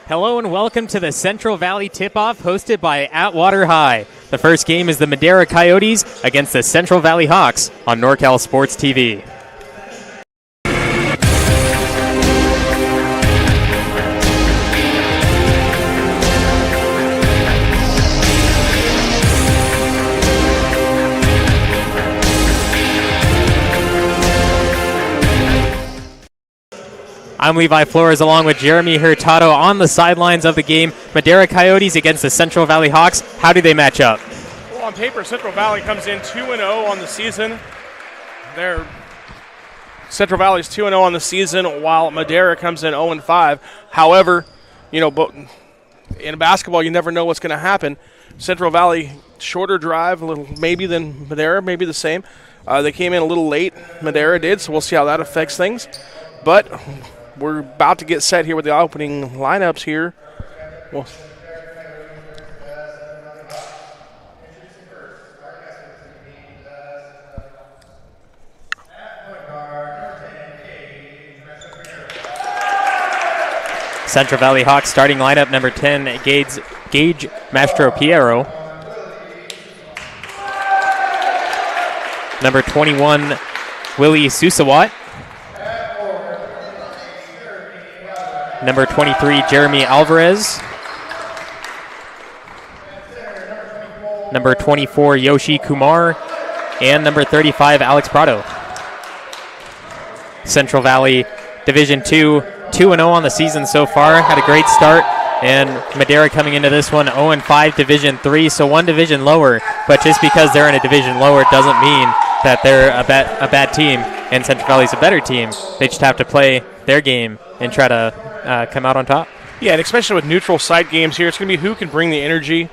Hello and welcome to the Central Valley Tip-Off hosted by Atwater High. The first game is the Madera Coyotes against the Central Valley Hawks on NorCal Sports TV. I'm Levi Flores along with Jeremy Hurtado on the sidelines of the game. Madera Coyotes against the Central Valley Hawks. How do they match up? Well, on paper, Central Valley comes in 2-0 on the season. Central Valley's 2-0 on the season, while Madera comes in 0-5. However, but in basketball, you never know what's going to happen. Central Valley, shorter drive, a little maybe than Madera, maybe the same. They came in a little late, Madera did, so we'll see how that affects things. But we're about to get set here with the opening lineups here. Central Valley Hawks starting lineup, number 10, Gage Mastro-Piero. Number 21, Willie Susawat. Number 23, Jeremy Alvarez. Number 24, Yoshi Kumar. And number 35, Alex Prado. Central Valley Division II, 2-0 on the season so far. Had a great start. And Madera coming into this one 0-5 Division III, so one division lower. But just because they're in a division lower doesn't mean that they're a bad team and Central Valley's a better team. They just have to play their game and try to come out on top. Yeah, and especially with neutral site games here, it's going to be who can bring the energy,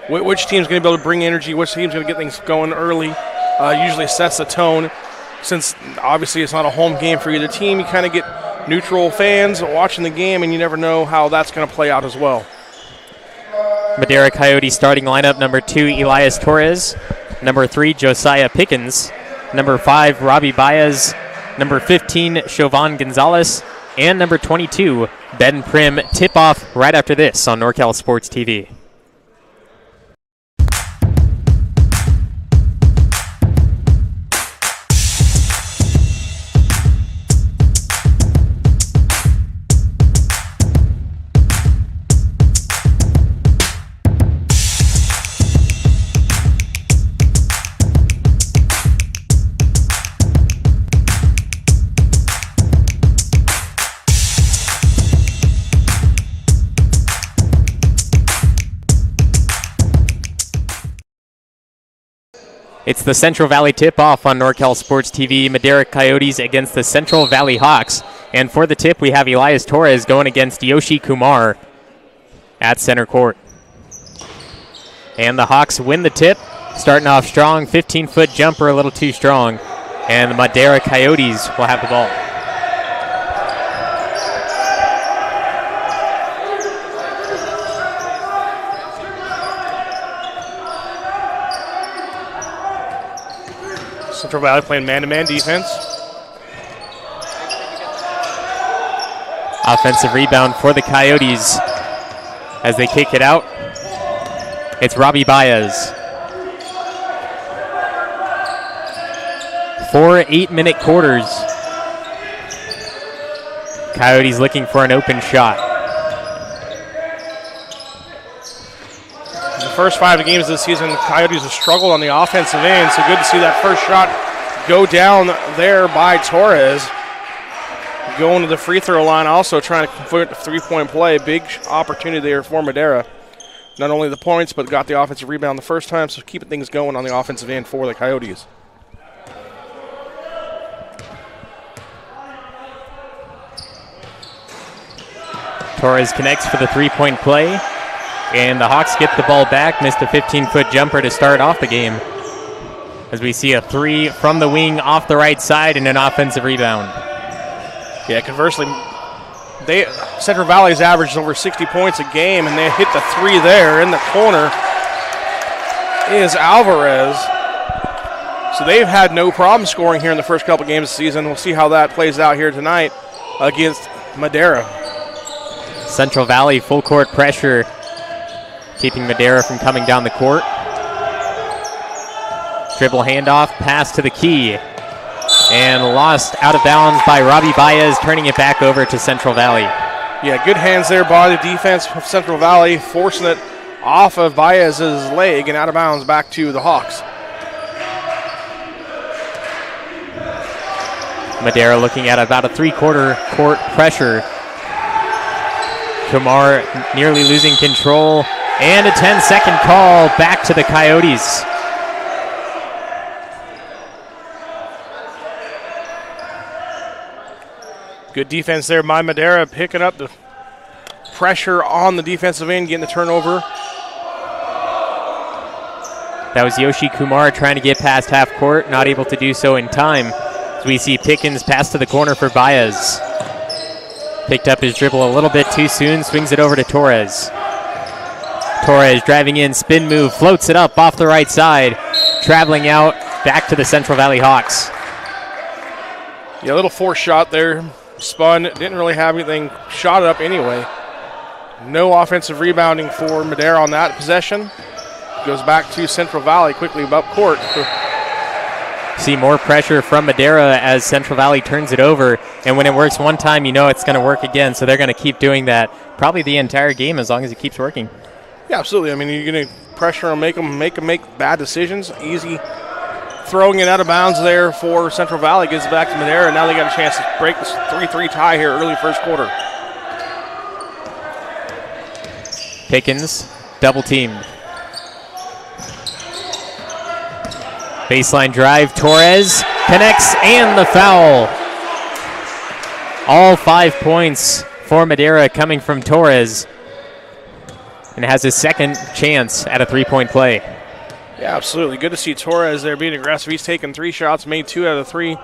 which team's going to be able to bring energy, which team's going to get things going early. Usually sets the tone. Since obviously it's not a home game for either team, you kind of get neutral fans watching the game, and you never know how that's going to play out as well. Madera Coyote starting lineup, number 2, Elias Torres. Number 3, Josiah Pickens. Number 5, Robbie Baez. Number 15, Jashon Gonzalez. And number 22, Ben Prim. Tip-off right after this on NorCal Sports TV. It's the Central Valley tip-off on NorCal Sports TV. Madera Coyotes against the Central Valley Hawks. And for the tip, we have Elias Torres going against Yoshi Kumar at center court. And the Hawks win the tip, starting off strong. 15-foot jumper, a little too strong. And the Madera Coyotes will have the ball. Central Valley playing man-to-man defense. Offensive rebound for the Coyotes as they kick it out. It's Robbie Baez. 4 8-minute quarters. Coyotes looking for an open shot. In the first 5 games of the season, the Coyotes have struggled on the offensive end, so good to see that first shot go down there by Torres. Going to the free throw line, also trying to convert the three-point play. Big opportunity there for Madera. Not only the points, but got the offensive rebound the first time, so keeping things going on the offensive end for the Coyotes. Torres connects for the three-point play, and the Hawks get the ball back. Missed a 15-foot jumper to start off the game. As we see a three from the wing off the right side and an offensive rebound. Yeah, conversely, Central Valley's averaged over 60 points a game, and they hit the three there in the corner is Alvarez. So they've had no problem scoring here in the first couple games of the season. We'll see how that plays out here tonight against Madera. Central Valley full court pressure, keeping Madera from coming down the court. Dribble handoff, pass to the key, and lost out of bounds by Robbie Baez, turning it back over to Central Valley. Yeah, good hands there by the defense of Central Valley, forcing it off of Baez's leg and out of bounds back to the Hawks. Madera looking at about a three-quarter court pressure. Kumar nearly losing control, and a 10-second call back to the Coyotes. Good defense there by Madera, picking up the pressure on the defensive end, getting the turnover. That was Yoshi Kumar trying to get past half court, not able to do so in time. As we see Pickens pass to the corner for Baez. Picked up his dribble a little bit too soon, swings it over to Torres. Torres driving in, spin move, floats it up off the right side, traveling out back to the Central Valley Hawks. Yeah, a little forced shot there. Spun, didn't really have anything, shot it up anyway. No offensive rebounding for Madera on that possession. Goes back to Central Valley quickly up court. See more pressure from Madera as Central Valley turns it over, and when it works one time, you know it's going to work again, so they're going to keep doing that probably the entire game as long as it keeps working. Yeah, absolutely. I mean, you're going to pressure them, make them make bad decisions. Easy throwing it out of bounds there for Central Valley, gets it back to Madera, and now they got a chance to break this 3-3 tie here early first quarter. Pickens, double teamed. Baseline drive, Torres connects, and the foul. All 5 points for Madera coming from Torres, and has his second chance at a three-point play. Yeah, absolutely. Good to see Torres there being aggressive. He's taken 3 shots, made 2 out of 3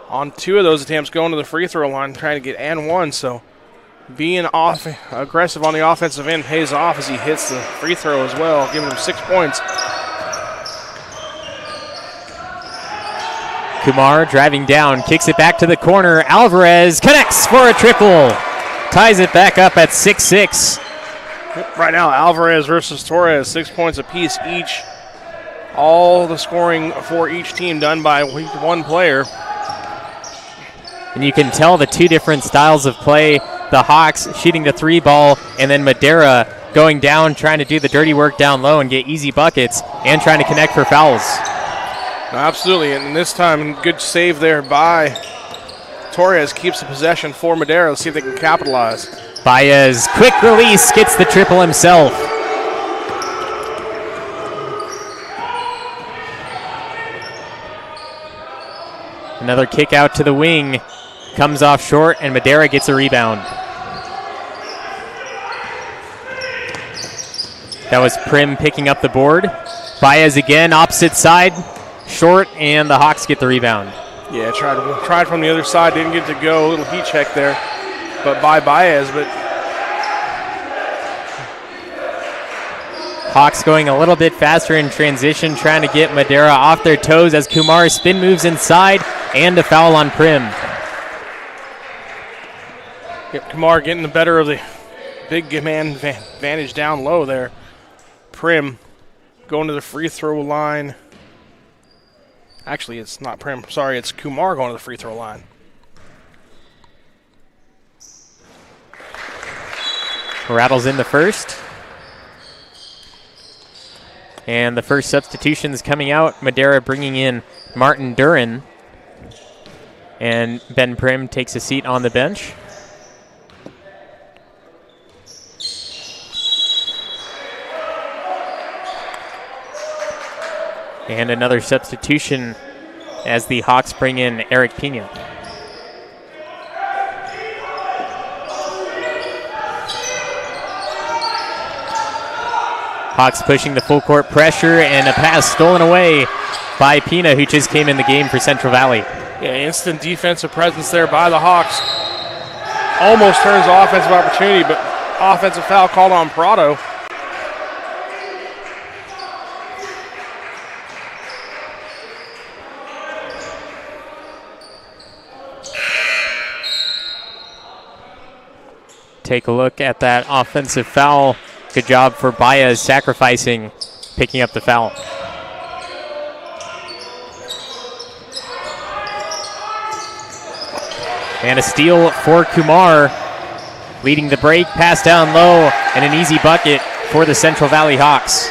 on 2 of those attempts, going to the free throw line, trying to get and one. So being aggressive on the offensive end pays off as he hits the free throw as well, giving him 6 points. Kumar driving down, kicks it back to the corner. Alvarez connects for a triple. Ties it back up at 6-6. Right now, Alvarez versus Torres, 6 points apiece each. All the scoring for each team done by one player. And you can tell the two different styles of play. The Hawks shooting the 3 ball, and then Madera going down, trying to do the dirty work down low and get easy buckets, and trying to connect for fouls. Absolutely, and this time, good save there by Torres, keeps the possession for Madera. Let's see if they can capitalize. Baez, quick release, gets the triple himself. Another kick out to the wing, comes off short, and Madera gets a rebound. That was Prim picking up the board. Baez again, opposite side, short, and the Hawks get the rebound. Yeah, tried from the other side, didn't get to go. A little heat check there, but by Baez. But Hawks going a little bit faster in transition, trying to get Madera off their toes as Kumar spin moves inside, and a foul on Prim. Yep, Kumar getting the better of the big man advantage down low there. Prim going to the free throw line. Actually, it's not Prim. Sorry, it's Kumar going to the free throw line. Rattles in the first. And the first substitutions coming out. Madera bringing in Martin Duran. And Ben Prim takes a seat on the bench. And another substitution as the Hawks bring in Eric Pina. Hawks pushing the full court pressure, and a pass stolen away by Pina, who just came in the game for Central Valley. Yeah, instant defensive presence there by the Hawks. Almost turns the offensive opportunity, but offensive foul called on Prado. Take a look at that offensive foul. Good job for Baez sacrificing, picking up the foul. And a steal for Kumar, leading the break, pass down low, and an easy bucket for the Central Valley Hawks.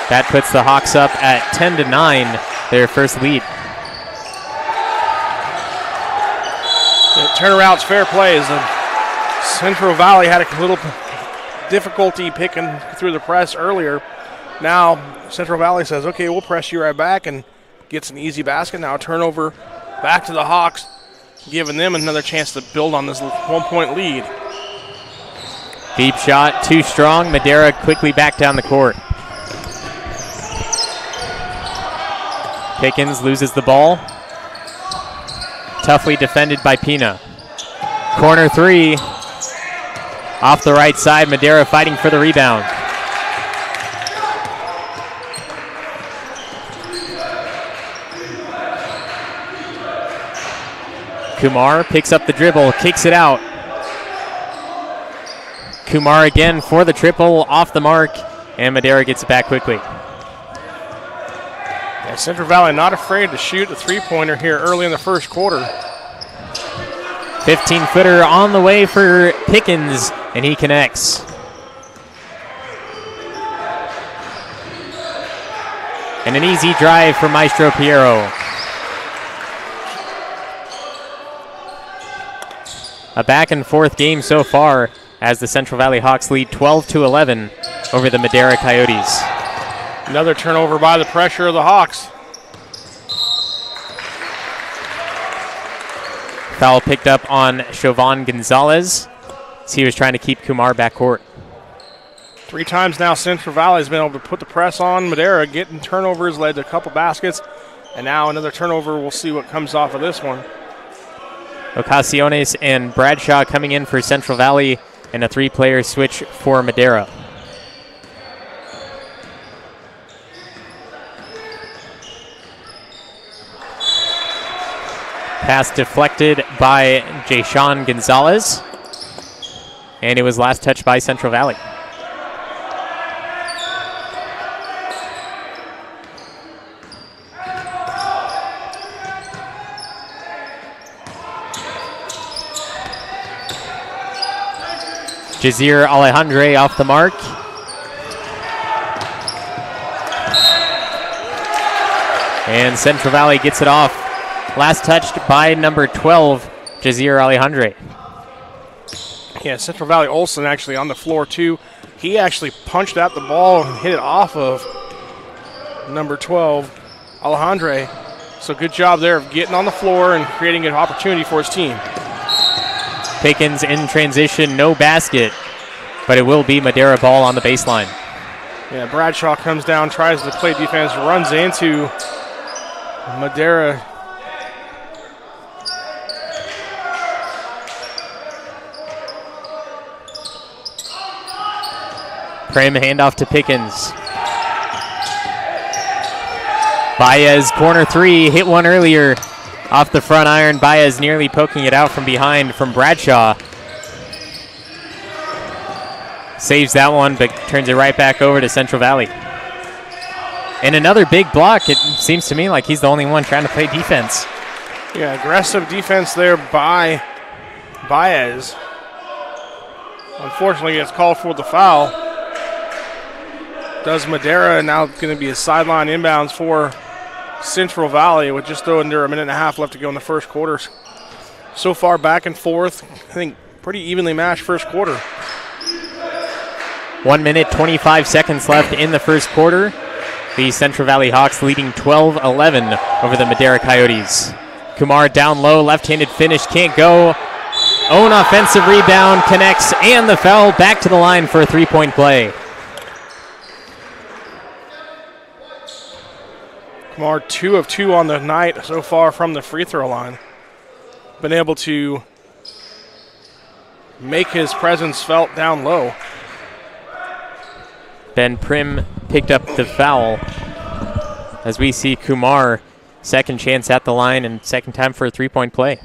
That puts the Hawks up at 10-9, their first lead. The turnaround's fair play as Central Valley had a little difficulty picking through the press earlier. Now Central Valley says, okay, we'll press you right back, and gets an easy basket. Now a turnover back to the Hawks, giving them another chance to build on this 1-point lead. Deep shot, too strong. Madera quickly back down the court. Pickens loses the ball. Toughly defended by Pina. Corner three. Off the right side, Madera fighting for the rebound. Kumar picks up the dribble, kicks it out. Kumar again for the triple, off the mark, and Madera gets it back quickly. Yeah, Central Valley not afraid to shoot a three-pointer here early in the first quarter. 15-footer on the way for Pickens, and he connects. And an easy drive for Maestro Piero. A back-and-forth game so far as the Central Valley Hawks lead 12-11 over the Madera Coyotes. Another turnover by the pressure of the Hawks. Foul picked up on Jashon Gonzalez as he was trying to keep Kumar backcourt. 3 times now Central Valley has been able to put the press on Madera. Getting turnovers led to a couple baskets, and now another turnover. We'll see what comes off of this one. Ocasiones and Bradshaw coming in for Central Valley, and a 3-player switch for Madera. Pass deflected by Jashon Gonzalez, and it was last touched by Central Valley. Jazir Alejandre off the mark. And Central Valley gets it off. Last touched by number 12, Jazir Alejandre. Yeah, Central Valley Olsen actually on the floor too. He actually punched out the ball and hit it off of number 12, Alejandre. So good job there of getting on the floor and creating an opportunity for his team. Pickens in transition, no basket, but it will be Madera ball on the baseline. Yeah, Bradshaw comes down, tries to play defense, runs into Madera. Prim handoff to Pickens. Baez, corner three, hit one earlier off the front iron. Baez nearly poking it out from behind from Bradshaw. Saves that one, but turns it right back over to Central Valley. And another big block. It seems to me like he's the only one trying to play defense. Yeah, aggressive defense there by Baez. Unfortunately, gets called for the foul. Does Madera, now going to be a sideline inbounds for Central Valley with just under a minute and a half left to go in the first quarter. So far, back and forth. I think pretty evenly matched first quarter. 1 minute, 25 seconds left in the first quarter. The Central Valley Hawks leading 12-11 over the Madera Coyotes. Kumar down low, left-handed finish, can't go. Own offensive rebound, connects, and the foul. Back to the line for a three-point play. Kumar 2 of 2 on the night so far from the free throw line. Been able to make his presence felt down low. Ben Prim picked up the foul as we see Kumar second chance at the line and second time for a three-point play.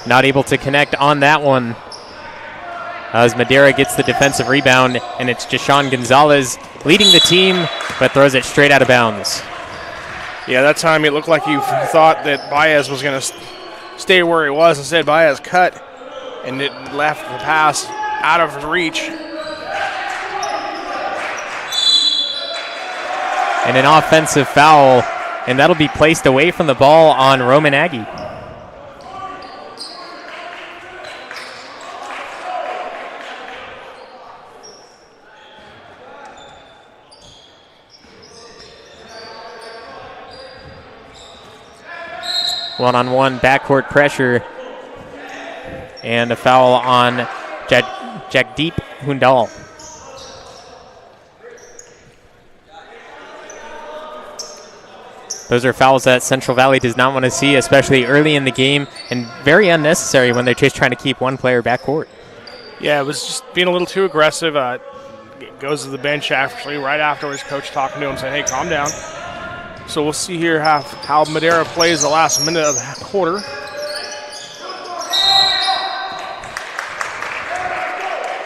Not able to connect on that one as Madera gets the defensive rebound, and it's Jashon Gonzalez leading the team, but throws it straight out of bounds. Yeah, that time it looked like you thought that Baez was going to stay where he was. Instead, Baez cut, and it left the pass out of reach. And an offensive foul, and that'll be placed away from the ball on Roman Aggie. One-on-one backcourt pressure, and a foul on Jagdeep Hundal. Those are fouls that Central Valley does not want to see, especially early in the game, and very unnecessary when they're just trying to keep one player backcourt. Yeah, it was just being a little too aggressive. Goes to the bench actually right afterwards. Coach talking to him, saying, "Hey, calm down." So we'll see here how Madera plays the last minute of the quarter.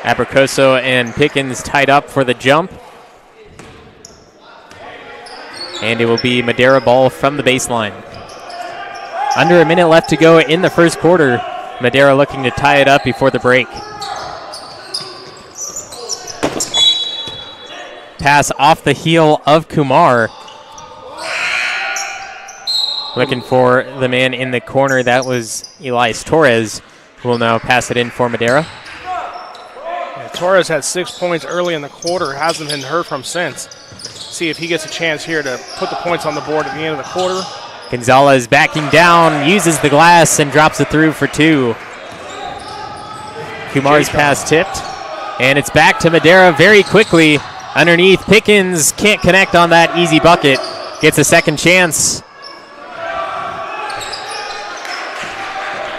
Abracoso and Pickens tied up for the jump. And it will be Madera ball from the baseline. Under a minute left to go in the first quarter. Madera looking to tie it up before the break. Pass off the heel of Kumar. Looking for the man in the corner. That was Elias Torres, who will now pass it in for Madera. Yeah, Torres had 6 points early in the quarter. Hasn't been heard from since. See if he gets a chance here to put the points on the board at the end of the quarter. Gonzalez backing down, uses the glass, and drops it through for two. Kumar's pass tipped, and it's back to Madera very quickly. Underneath, Pickens can't connect on that easy bucket. Gets a second chance.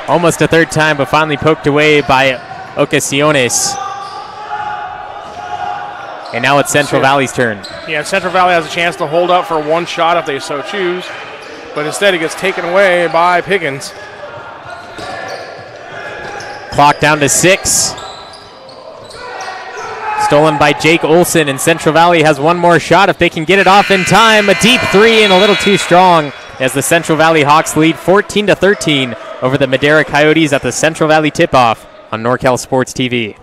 Almost a third time, but finally poked away by Ocasiones. And now it's Central Valley's turn. Yeah, Central Valley has a chance to hold up for one shot if they so choose, but instead it gets taken away by Pickens. Clock down to 6. Stolen by Jake Olson, and Central Valley has one more shot if they can get it off in time. A deep three and a little too strong as the Central Valley Hawks lead 14-13 over the Madera Coyotes at the Central Valley Tip-Off on NorCal Sports TV.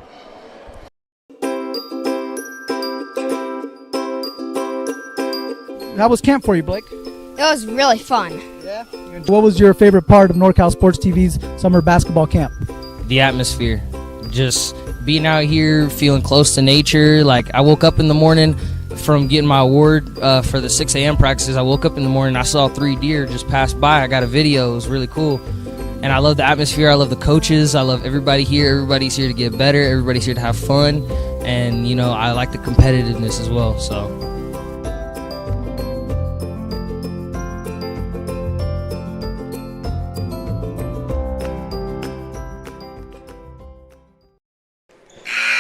How was camp for you, Blake? It was really fun. Yeah. What was your favorite part of NorCal Sports TV's summer basketball camp? The atmosphere. Just being out here, feeling close to nature. Like, I woke up in the morning from getting my award for the 6 a.m. practices. I woke up in the morning, I saw 3 deer just pass by. I got a video. It was really cool. And I love the atmosphere. I love the coaches. I love everybody here. Everybody's here to get better. Everybody's here to have fun. And, you know, I like the competitiveness as well, so.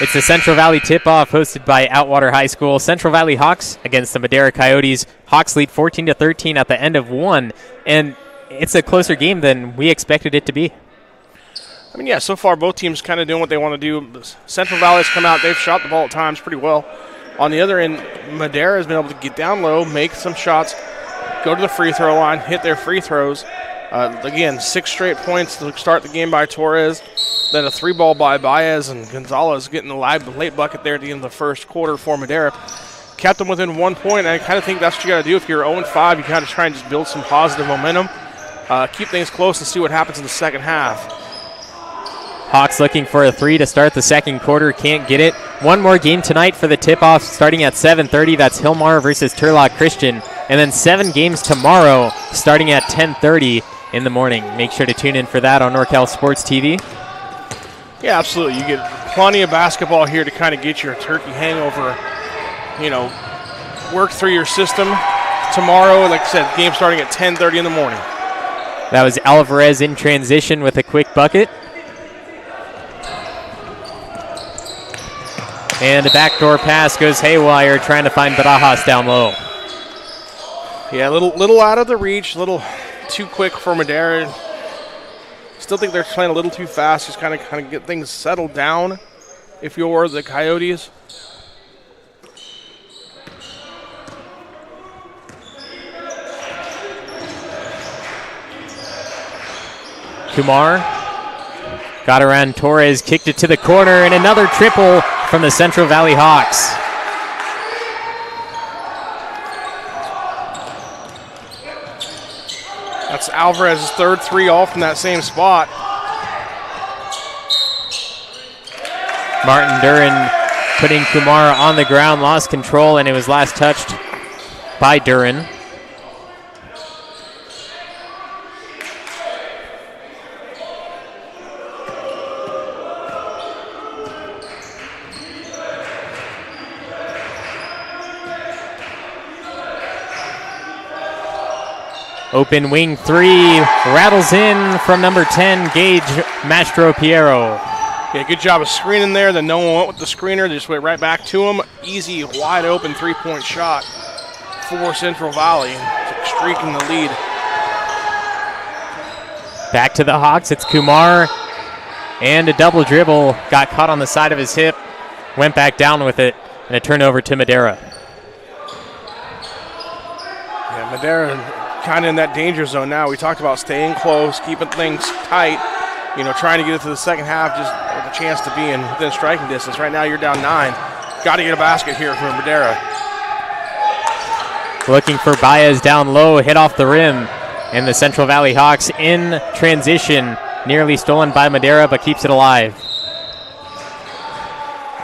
It's the Central Valley tip-off hosted by Outwater High School. Central Valley Hawks against the Madera Coyotes. Hawks lead 14-13 at the end of one, and it's a closer game than we expected it to be. I mean, yeah, so far both teams kind of doing what they want to do. Central Valley's come out. They've shot the ball at times pretty well. On the other end, Madera has been able to get down low, make some shots, go to the free throw line, hit their free throws. Again, 6 straight points to start the game by Torres. Then a 3-ball by Baez, and Gonzalez getting the late bucket there at the end of the first quarter for Madera. Kept them within 1 point, and I kind of think that's what you got to do. If you're 0-5, you kind of try and just build some positive momentum. Keep things close and see what happens in the second half. Hawks looking for a 3 to start the second quarter. Can't get it. One more game tonight for the tip-off starting at 7:30. That's Hillmar versus Turlock Christian. And then 7 games tomorrow starting at 10:30 in the morning. Make sure to tune in for that on NorCal Sports TV. Yeah, absolutely. You get plenty of basketball here to kind of get your turkey hangover, work through your system. Tomorrow, like I said, game starting at 10:30 in the morning. That was Alvarez in transition with a quick bucket. And the backdoor pass goes haywire, trying to find Barajas down low. Yeah, a little out of the reach, a little too quick for Madera. Still think they're playing a little too fast. Just kind of get things settled down if you're the Coyotes. Kumar got around Torres, kicked it to the corner, and another triple from the Central Valley Hawks. That's Alvarez's third 3 all from that same spot. Martin Duran putting Kumar on the ground, lost control, and it was last touched by Duran. Open wing 3, rattles in from number 10, Gage Mastro Piero. Yeah, good job of screening there. Then no one went with the screener. They just went right back to him. Easy, wide open 3-point shot for Central Valley, streaking the lead. Back to the Hawks, it's Kumar, and a double dribble, got caught on the side of his hip, went back down with it, and a turnover to Madera. Yeah, Madera kind of in that danger zone now. We talked about staying close, keeping things tight, trying to get it to the second half just with a chance to be within striking distance. Right now you're down 9. Got to get a basket here from Madera. Looking for Baez down low, hit off the rim, and the Central Valley Hawks in transition, nearly stolen by Madera, but keeps it alive.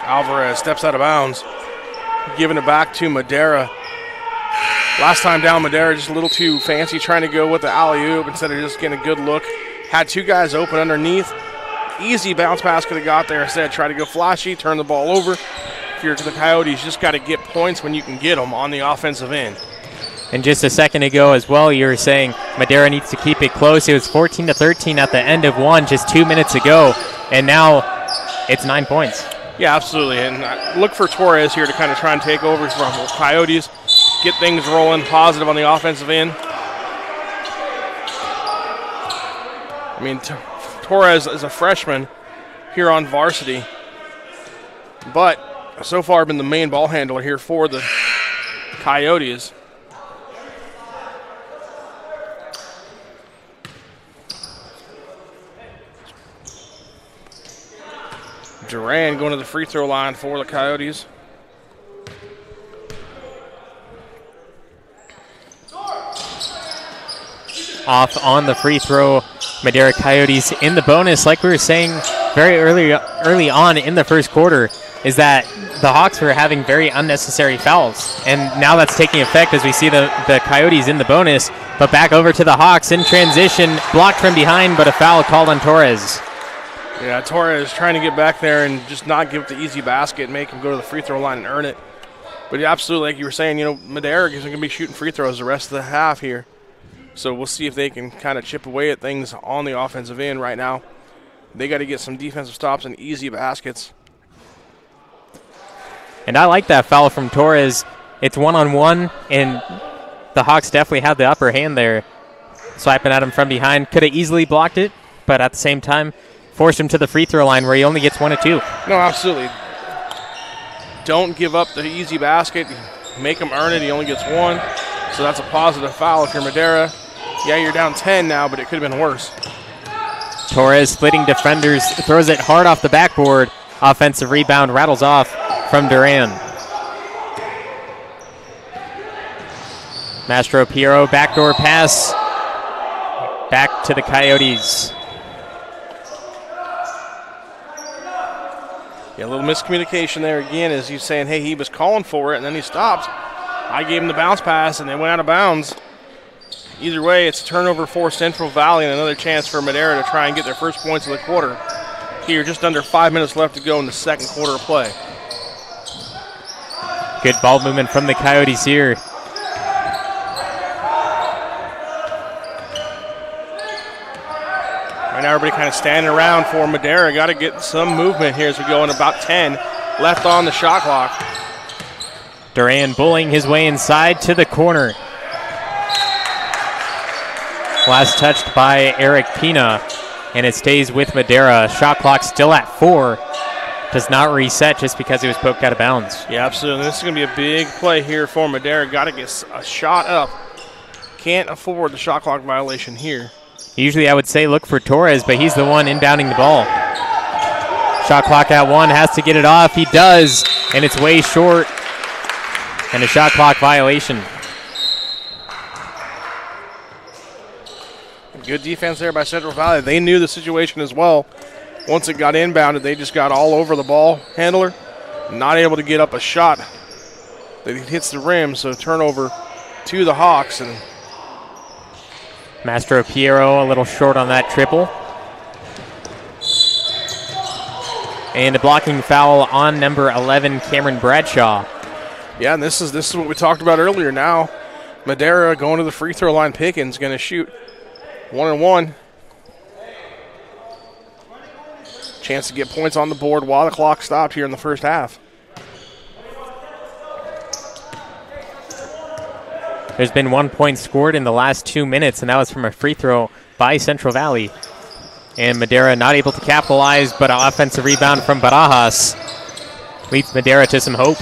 Alvarez steps out of bounds, giving it back to Madera. Last time down, Madera just a little too fancy, trying to go with the alley-oop instead of just getting a good look. Had 2 guys open underneath. Easy bounce pass could have got there instead. Try to go flashy, turn the ball over. If you're the Coyotes, just got to get points when you can get them on the offensive end. And just a second ago as well, you were saying Madera needs to keep it close. It was 14-13 at the end of one just 2 minutes ago, and now it's 9 points. Yeah, absolutely. And look for Torres here to kind of try and take over from the Coyotes. Get things rolling positive on the offensive end. I mean, Torres is a freshman here on varsity, but so far been the main ball handler here for the Coyotes. Duran going to the free throw line for the Coyotes. Off on the free throw, Madera Coyotes in the bonus. Like we were saying very early on in the first quarter, is that the Hawks were having very unnecessary fouls. And now that's taking effect as we see the Coyotes in the bonus. But back over to the Hawks in transition, blocked from behind, but a foul called on Torres. Yeah, Torres trying to get back there and just not give it the easy basket and make him go to the free throw line and earn it. But absolutely, like you were saying, Madera is going to be shooting free throws the rest of the half here. So we'll see if they can kind of chip away at things on the offensive end right now. They got to get some defensive stops and easy baskets. And I like that foul from Torres. It's one-on-one, and the Hawks definitely have the upper hand there. Swiping at him from behind. Could have easily blocked it, but at the same time, forced him to the free throw line where he only gets 1 of 2. No, absolutely. Don't give up the easy basket. Make him earn it. He only gets 1. So that's a positive foul if you're Madera. Yeah, you're down 10 now, but it could have been worse. Torres splitting defenders, throws it hard off the backboard. Offensive rebound rattles off from Duran. Mastro Piero, backdoor pass. Back to the Coyotes. Yeah, a little miscommunication there again as he's saying, hey, he was calling for it, and then he stopped. I gave him the bounce pass, and they went out of bounds. Either way, it's a turnover for Central Valley and another chance for Madera to try and get their first points of the quarter. Here, just under 5 minutes left to go in the second quarter of play. Good ball movement from the Coyotes here. Right now, everybody kind of standing around for Madera. Got to get some movement here as we go in about 10 left on the shot clock. Duran bullying his way inside to the corner. Last touched by Eric Pina, and it stays with Madera. Shot clock still at 4. Does not reset just because he was poked out of bounds. Yeah, absolutely. This is going to be a big play here for Madera. Got to get a shot up. Can't afford the shot clock violation here. Usually I would say look for Torres, but he's the one inbounding the ball. Shot clock at 1, has to get it off. He does, and it's way short. And a shot clock violation. Good defense there by Central Valley. They knew the situation as well. Once it got inbounded, they just got all over the ball handler. Not able to get up a shot that hits the rim, so turnover to the Hawks. And Mastro Piero a little short on that triple. And a blocking foul on number 11, Cameron Bradshaw. Yeah, and this is what we talked about earlier. Now Madera going to the free throw line. Pickens going to shoot 1-and-1. Chance to get points on the board while the clock stopped here in the first half. There's been 1 point scored in the last 2 minutes, and that was from a free throw by Central Valley. And Madera not able to capitalize, but an offensive rebound from Barajas leads Madera to some hope.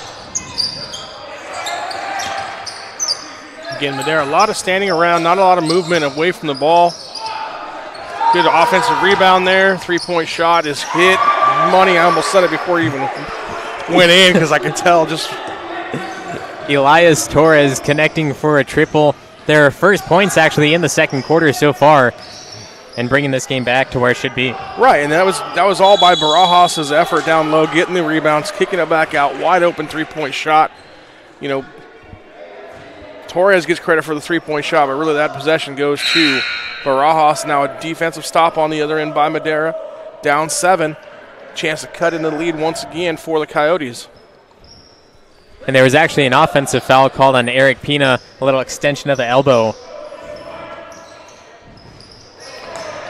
Again, Madera, a lot of standing around, not a lot of movement away from the ball. Good offensive rebound there. 3-point shot is hit. Money, I almost said it before it even went in because I could tell just. Elias Torres connecting for a triple. Their first points actually in the second quarter so far, and bringing this game back to where it should be. Right, and that was all by Barajas' effort down low, getting the rebounds, kicking it back out, wide open 3-point shot. You know, Torres gets credit for the 3-point shot, but really that possession goes to Barajas. Now a defensive stop on the other end by Madera. Down 7. Chance to cut into the lead once again for the Coyotes. And there was actually an offensive foul called on Eric Pina, a little extension of the elbow.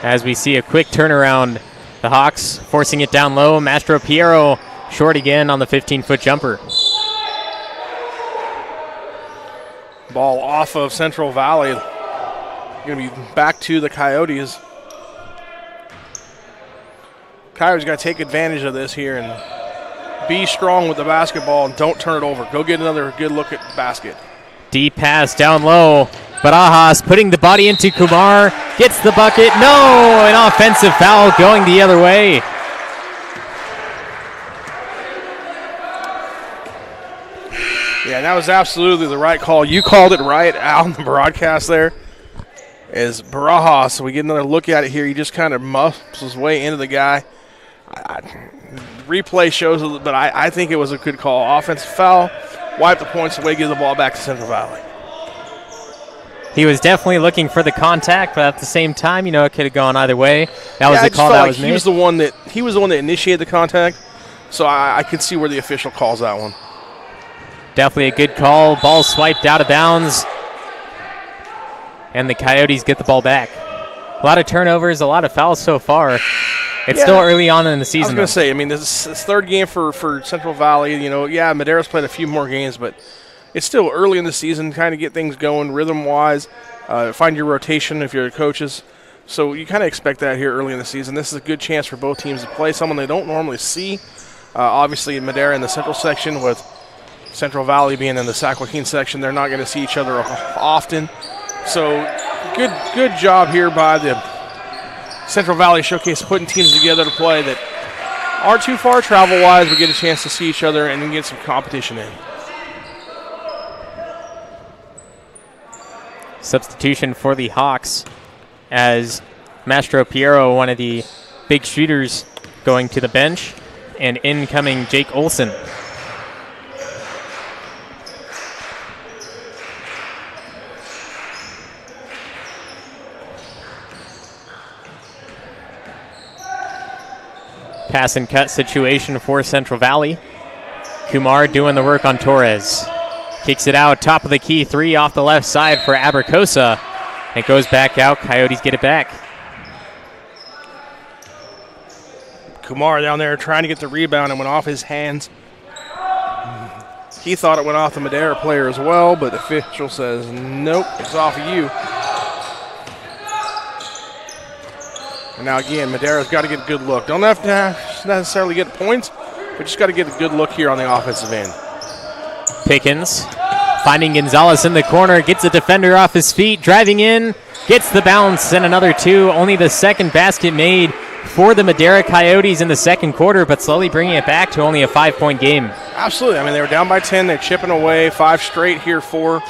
As we see a quick turnaround, the Hawks forcing it down low. Mastro Piero short again on the 15-foot jumper. Ball off of Central Valley. Going to be back to the Coyotes. Coyotes got to take advantage of this here and be strong with the basketball and don't turn it over. Go get another good look at the basket. Deep pass down low. Barajas putting the body into Kumar. Gets the bucket. No! An offensive foul going the other way. Yeah, that was absolutely the right call. You called it right out on the broadcast there. As Barajas, we get another look at it here. He just kind of muscles his way into the guy. Replay shows, but I think it was a good call. Offensive foul, wipe the points away, give the ball back to Central Valley. He was definitely looking for the contact, but at the same time, you know, it could have gone either way. That was the call that was made. He was the one that initiated the contact, so I could see where the official calls that one. Definitely a good call. Ball swiped out of bounds, and the Coyotes get the ball back. A lot of turnovers, a lot of fouls so far. It's still early on in the season. I was going to say, I mean, this is third game for Central Valley. You know, yeah, Madera's played a few more games, but it's still early in the season. Kind of get things going rhythm-wise. Find your rotation if you're the coaches. So you kind of expect that here early in the season. This is a good chance for both teams to play someone they don't normally see. Obviously, Madera in the central section with Central Valley being in the Sac Joaquin section, they're not going to see each other often. So good job here by the Central Valley Showcase putting teams together to play that aren't too far travel-wise, but get a chance to see each other and then get some competition in. Substitution for the Hawks as Mastro Piero, one of the big shooters, going to the bench, and incoming Jake Olson. Pass and cut situation for Central Valley. Kumar doing the work on Torres. Kicks it out, top of the key, 3 off the left side for Abracosa. It goes back out, Coyotes get it back. Kumar down there trying to get the rebound and went off his hands. He thought it went off the Madera player as well, but the official says, nope, it's off of you. And now again, Madera's got to get a good look. Don't have to necessarily get points, but just got to get a good look here on the offensive end. Pickens finding Gonzalez in the corner, gets a defender off his feet, driving in, gets the bounce, and another 2. Only the second basket made for the Madera Coyotes in the second quarter, but slowly bringing it back to only a 5-point game. Absolutely. I mean, they were down by 10. They're chipping away. 5 straight here for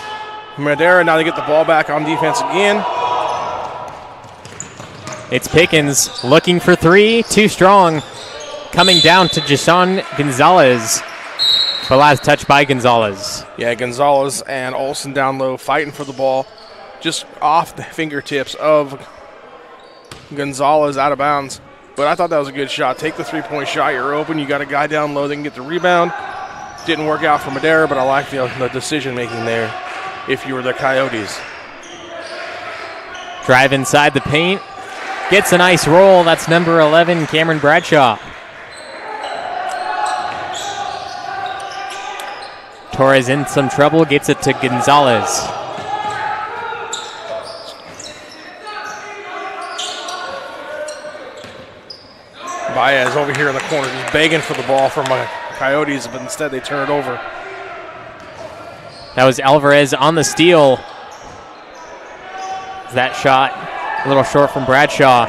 Madera. Now they get the ball back on defense again. It's Pickens looking for 3, too strong. Coming down to Jashon Gonzalez. The last touch by Gonzalez. Yeah, Gonzalez and Olsen down low fighting for the ball. Just off the fingertips of Gonzalez out of bounds. But I thought that was a good shot. Take the 3-point shot. You're open. You got a guy down low that can get the rebound. Didn't work out for Madera, but I like the decision-making there if you were the Coyotes. Drive inside the paint. Gets a nice roll. That's number 11, Cameron Bradshaw. Torres in some trouble. Gets it to Gonzalez. Baez over here in the corner just begging for the ball from my Coyotes, but instead they turn it over. That was Alvarez on the steal. That shot a little short from Bradshaw.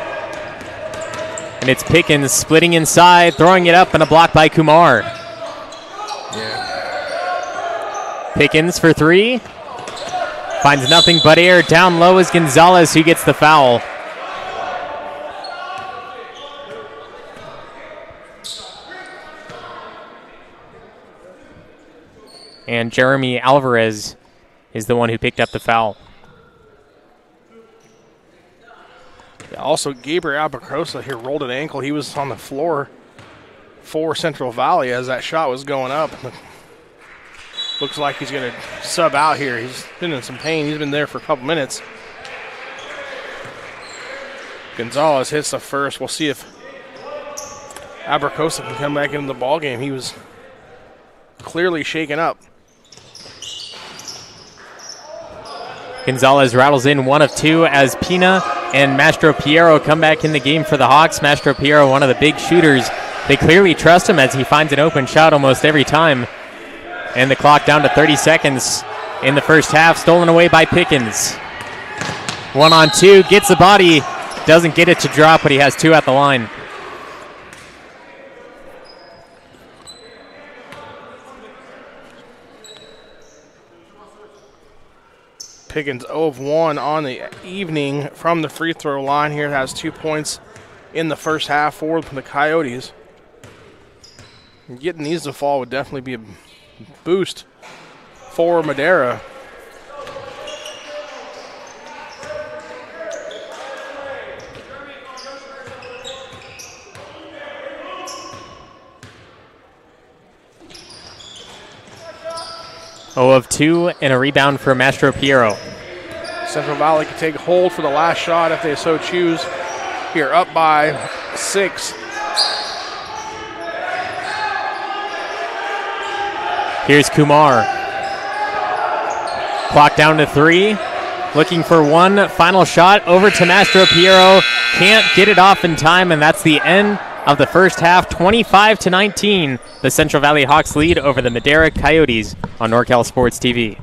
And it's Pickens splitting inside, throwing it up, and a block by Kumar. Yeah. Pickens for 3. Finds nothing but air. Down low is Gonzalez, who gets the foul. And Jeremy Alvarez is the one who picked up the foul. Also, Gabriel Abracosa here rolled an ankle. He was on the floor for Central Valley as that shot was going up. Looks like he's going to sub out here. He's been in some pain. He's been there for a couple minutes. Gonzalez hits the first. We'll see if Abracosa can come back into the ballgame. He was clearly shaken up. Gonzalez rattles in 1 of 2 as Pina and Mastro Piero come back in the game for the Hawks. Mastro Piero, one of the big shooters. They clearly trust him as he finds an open shot almost every time. And the clock down to 30 seconds in the first half, stolen away by Pickens. 1-on-2, gets the body, doesn't get it to drop, but he has 2 at the line. Pickens 0 of 1 on the evening from the free throw line here. Has 2 points in the first half for the Coyotes. Getting these to fall would definitely be a boost for Madera. Oh of 2 and a rebound for Mastro Piero. Central Valley can take hold for the last shot if they so choose. here, up by 6. Here's Kumar. Clock down to 3. Looking for one final shot over to Mastro Piero. Can't get it off in time, and that's the end of the first half. 25-19. The Central Valley Hawks lead over the Madera Coyotes on NorCal Sports TV.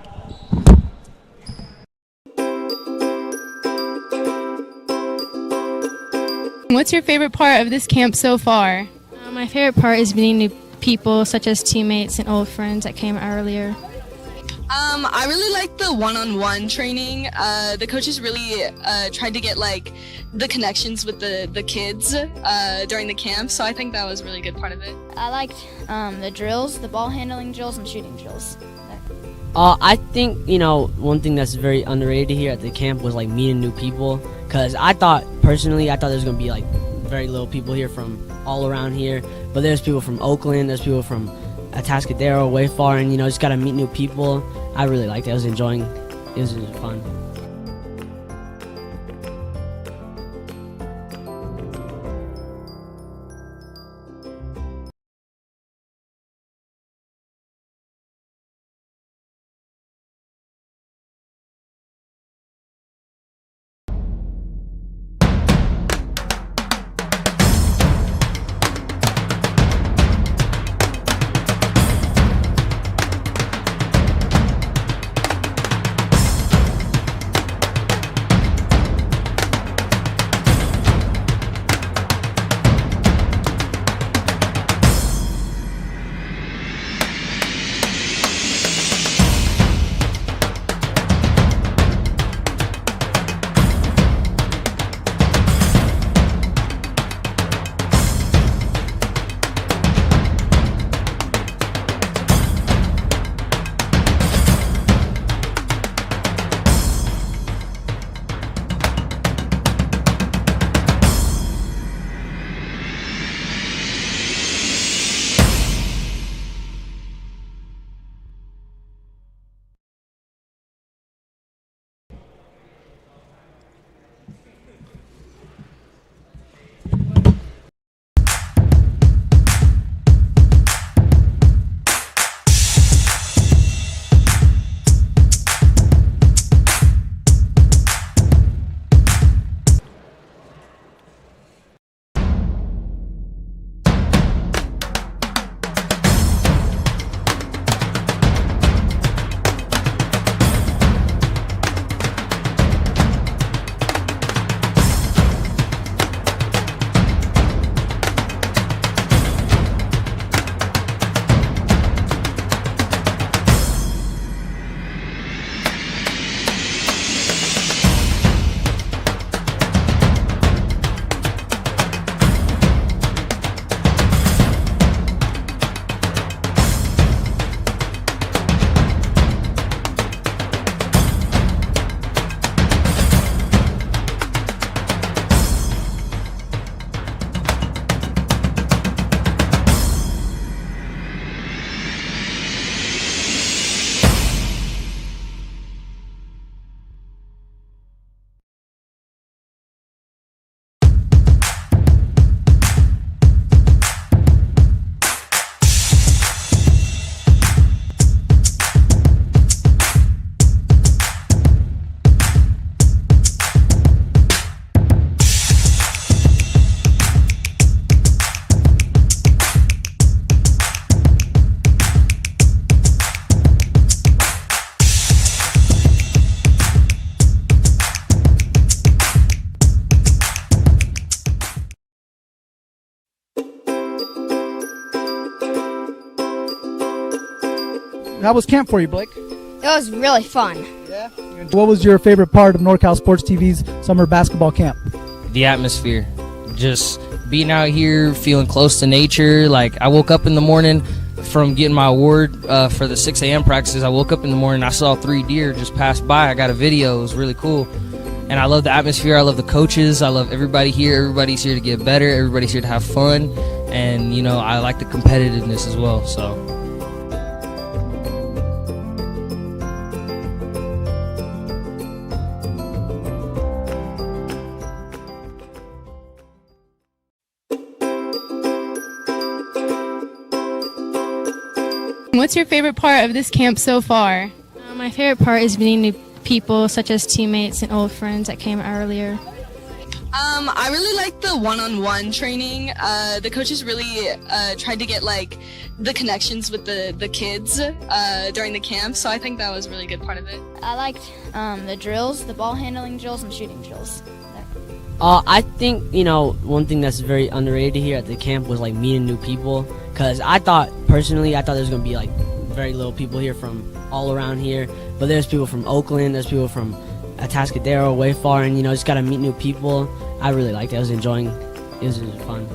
What's your favorite part of this camp so far? My favorite part is meeting new people, such as teammates and old friends that came earlier. I really like the one-on-one training. The coaches really tried to get like the connections with the kids during the camp, so I think that was a really good part of it. I liked the drills, the ball handling drills and shooting drills. I think, one thing that's very underrated here at the camp was like meeting new people, because I thought there's going to be like very little people here from all around here, but there's people from Oakland, there's people from Atascadero, way far, and just got to meet new people. I really liked it. I was enjoying it. It was fun. How was camp for you, Blake? It was really fun. Yeah. What was your favorite part of NorCal Sports TV's summer basketball camp? The atmosphere, just being out here, feeling close to nature. Like, I woke up in the morning from getting my award for the 6 a.m. practices. I woke up in the morning, I saw 3 deer just pass by. I got a video. It was really cool. And I love the atmosphere. I love the coaches. I love everybody here. Everybody's here to get better. Everybody's here to have fun. And, I like the competitiveness as well. So What's your favorite part of this camp so far? My favorite part is meeting new people, such as teammates and old friends that came earlier. I really like the one-on-one training. The coaches really tried to get like the connections with the kids during the camp, so I think that was a really good part of it. I liked the drills, the ball handling drills, and shooting drills. I think, one thing that's very underrated here at the camp was like meeting new people, because personally I thought there was going to be like very little people here from all around here, but there's people from Oakland, there's people from Atascadero, way far, and just got to meet new people. I really liked it. I was enjoying it. It was fun.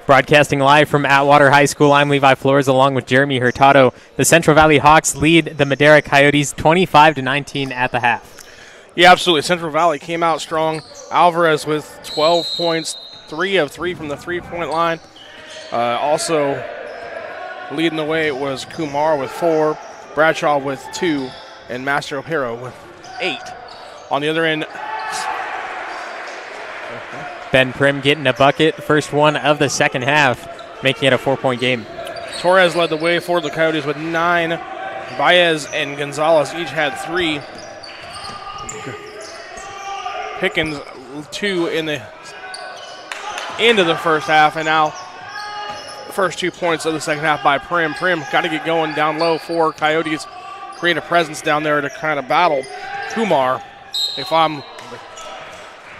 Broadcasting live from Atwater High School, I'm Levi Flores along with Jeremy Hurtado. The Central Valley Hawks lead the Madera Coyotes 25-19 at the half. Yeah, absolutely. Central Valley came out strong. Alvarez with 12 points, 3 of 3 from the three-point line. Also leading the way was Kumar with 4, Bradshaw with 2, and Master Opero with 8. On the other end, Ben Prim getting a bucket, first one of the second half, making it a 4-point game. Torres led the way for the Coyotes with 9. Baez and Gonzalez each had 3. Pickens 2 in the end of the first half, and now the first 2 points of the second half by Prim. Prim got to get going down low for Coyotes, create a presence down there to kind of battle Kumar if I'm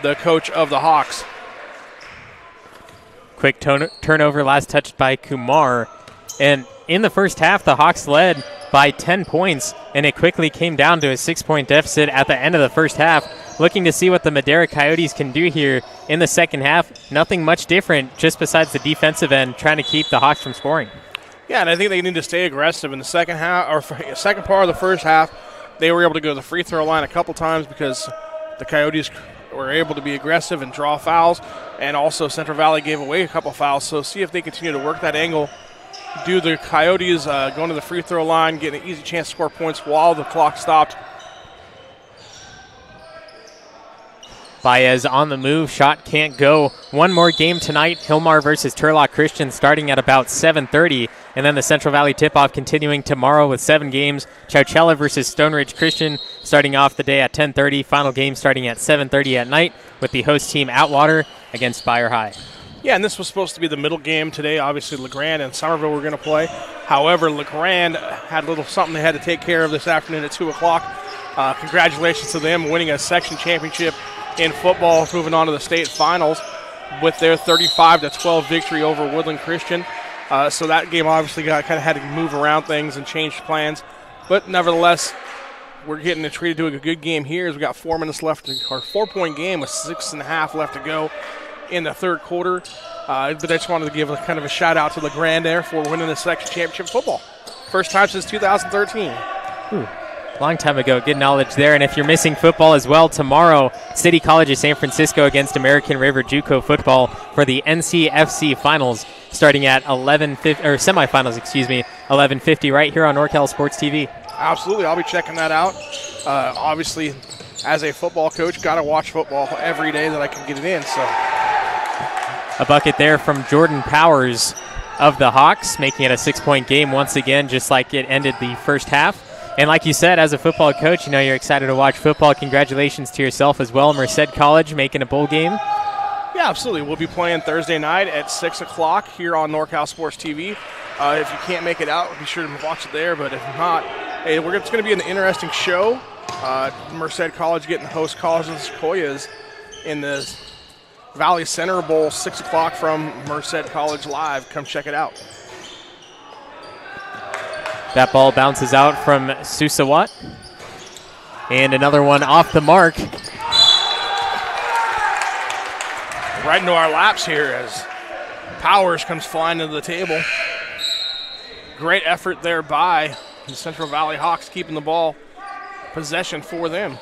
the coach of the Hawks. Quick turnover, last touched by Kumar. And in the first half, the Hawks led by 10 points, and it quickly came down to a 6-point deficit at the end of the first half. Looking to see what the Madera Coyotes can do here in the second half. Nothing much different, just besides the defensive end, trying to keep the Hawks from scoring. Yeah, and I think they need to stay aggressive in the second half, or second part of the first half. They were able to go to the free throw line a couple times because the Coyotes were able to be aggressive and draw fouls, and also Central Valley gave away a couple fouls. So see if they continue to work that angle. Do the Coyotes going to the free throw line, getting an easy chance to score points while the clock stopped. Baez on the move, shot can't go. One more game tonight, Hillmar versus Turlock Christian, starting at about 7:30, and then the Central Valley tip-off continuing tomorrow with 7 games. Chowchilla versus Stone Ridge Christian starting off the day at 10:30. Final game starting at 7:30 at night with the host team Atwater against Fire High. Yeah, and this was supposed to be the middle game today. Obviously, LeGrand and Somerville were going to play. However, LeGrand had a little something they had to take care of this afternoon at 2 o'clock. Congratulations to them winning a section championship in football, moving on to the state finals with their 35-12 victory over Woodland Christian. So that game obviously kind of had to move around things and change plans. But nevertheless, we're getting treated to a good game here as we got 4 minutes left, our 4-point game with 6.5 left to go in the third quarter. But I just wanted to give kind of a shout out to LeGrand there for winning the section championship football. First time since 2013. Ooh. Long time ago. Good knowledge there. And if you're missing football as well, tomorrow, City College of San Francisco against American River JUCO football for the NCFC finals starting at 11:50 or semifinals, 11:50 right here on NorCal Sports TV. Absolutely. I'll be checking that out. Obviously, as a football coach, got to watch football every day that I can get it in. So a bucket there from Jordan Powers of the Hawks, making it a 6-point game once again, just like it ended the first half. And like you said, as a football coach, you're excited to watch football. Congratulations to yourself as well. Merced College making a bowl game. Yeah, absolutely. We'll be playing Thursday night at 6 o'clock here on NorCal Sports TV. If you can't make it out, be sure to watch it there. But if not, hey, it's going to be an interesting show. Merced College getting to host College of the Sequoias in the Valley Center Bowl, 6 o'clock from Merced College Live. Come check it out. That ball bounces out from Susawat. And another one off the mark. Right into our laps here as Powers comes flying to the table. Great effort there by the Central Valley Hawks, keeping the ball possession for them.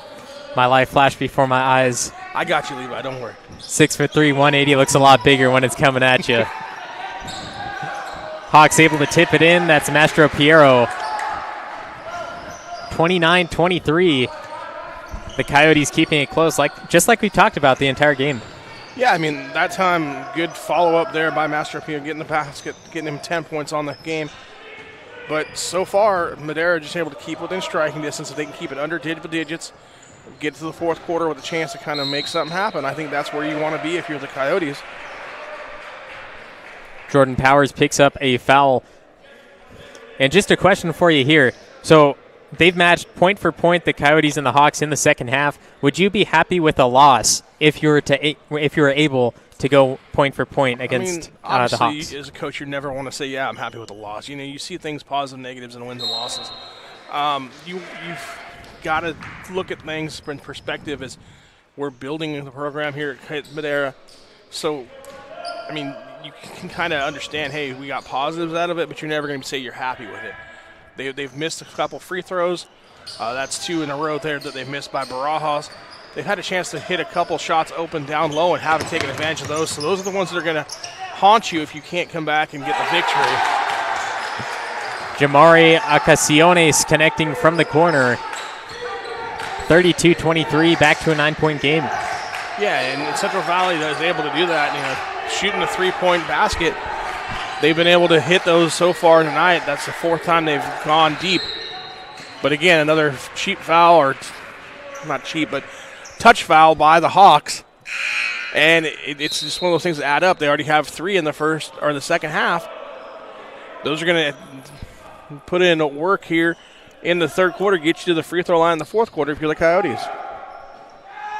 My life flashed before my eyes. I got you, Levi. Don't worry. 6'3", 180 looks a lot bigger when it's coming at you. Hawks able to tip it in. That's Mastro Piero. 29-23. The Coyotes keeping it close, just like we talked about the entire game. Yeah, I mean, that time, good follow-up there by Mastro Piero, getting the basket, getting him 10 points on the game. But so far, Madera just able to keep within striking distance. If they can keep it under double digits, get to the fourth quarter with a chance to kind of make something happen. I think that's where you want to be if you're the Coyotes. Jordan Powers picks up a foul. And just a question for you here. So they've matched point for point the Coyotes and the Hawks in the second half. Would you be happy with a loss if you were able to go point for point against the Hawks? Obviously, as a coach, you never want to say, yeah, I'm happy with a loss. You see things, positive, negatives, and wins and losses. You've got to look at things in perspective as we're building the program here at Madera. So, I mean, you can kind of understand, hey, we got positives out of it, but you're never going to say you're happy with it. They've missed a couple free throws. That's 2 in a row there that they've missed by Barajas. They've had a chance to hit a couple shots open down low and haven't taken advantage of those. So those are the ones that are going to haunt you if you can't come back and get the victory. Jamari Acaciones connecting from the corner. 32-23, back to a 9-point game. Yeah, and Central Valley is able to do that. Shooting a 3-point basket. They've been able to hit those so far tonight. That's the 4th time they've gone deep. But again, another cheap foul, or not cheap, but touch foul by the Hawks. And it's just one of those things that add up. They already have 3 in the first or the second half. Those are going to put in work here in the third quarter, get you to the free throw line in the fourth quarter if you're the Coyotes.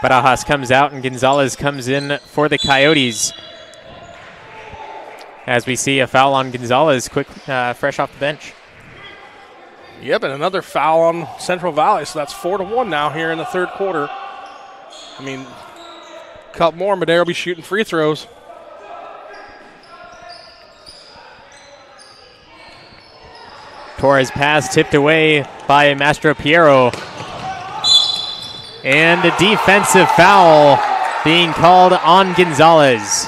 Barajas comes out and Gonzalez comes in for the Coyotes. As we see a foul on Gonzalez, fresh off the bench. Yep, and another foul on Central Valley, so that's 4-1 now here in the third quarter. I mean, a couple more, Madera will be shooting free throws. Torres pass tipped away by Mastro Piero. And a defensive foul being called on Gonzalez.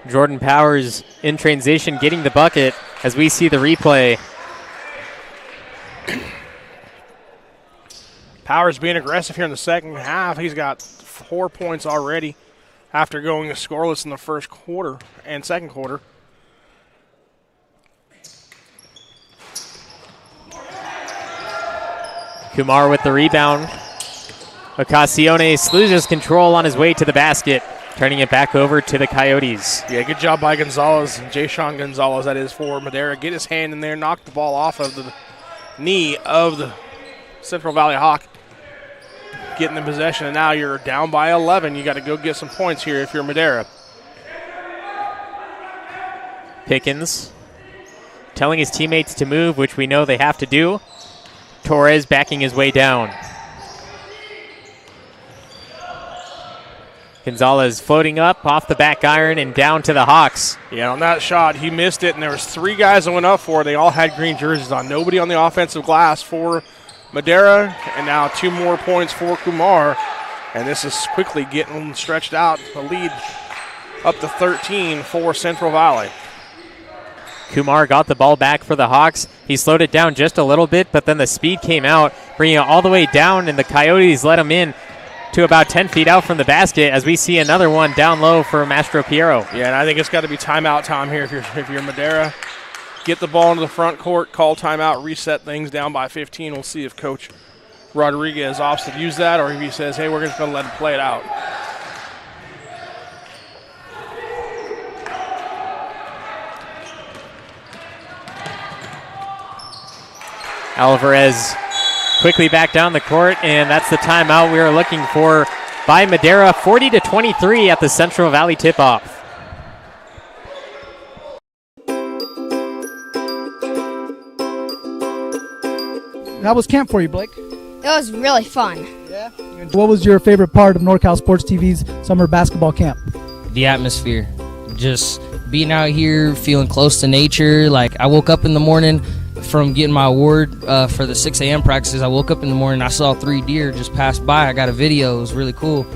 Jordan Powers in transition getting the bucket as we see the replay. Powers being aggressive here in the second half. He's got 4 points already after going scoreless in the first quarter and second quarter. Kumar with the rebound. Ocasiones loses control on his way to the basket, turning it back over to the Coyotes. Yeah, good job by Gonzalez, Jashon Gonzalez, that is, for Madera. Get his hand in there, knock the ball off of the knee of the Central Valley Hawk. Getting in possession, and now you're down by 11. You got to go get some points here if you're Madera. Pickens telling his teammates to move, which we know they have to do. Torres backing his way down. Gonzalez floating up off the back iron and down to the Hawks. Yeah, on that shot, he missed it, and there was 3 guys that went up for it. They all had green jerseys on. Nobody on the offensive glass for Madera, and now 2 more points for Kumar. And this is quickly getting stretched out, a lead up to 13 for Central Valley. Kumar got the ball back for the Hawks. He slowed it down just a little bit, but then the speed came out, bringing it all the way down, and the Coyotes let him in to about 10 feet out from the basket as we see another one down low for Mastro Piero. Yeah, and I think it's got to be timeout time here if you're Madera. Get the ball into the front court, call timeout, reset things down by 15. We'll see if Coach Rodriguez opts to use that or if he says, hey, we're just going to let him play it out. Alvarez quickly back down the court, and that's the timeout we are looking for by Madera. 40-23 at the Central Valley tip-off. How was camp for you, Blake? It was really fun. Yeah. What was your favorite part of NorCal Sports TV's summer basketball camp? The atmosphere. Just being out here, feeling close to nature. Like, I woke up in the morning from getting my award for the 6 a.m. practices. I woke up in the morning, I saw 3 deer just pass by. I got a video. It was really cool.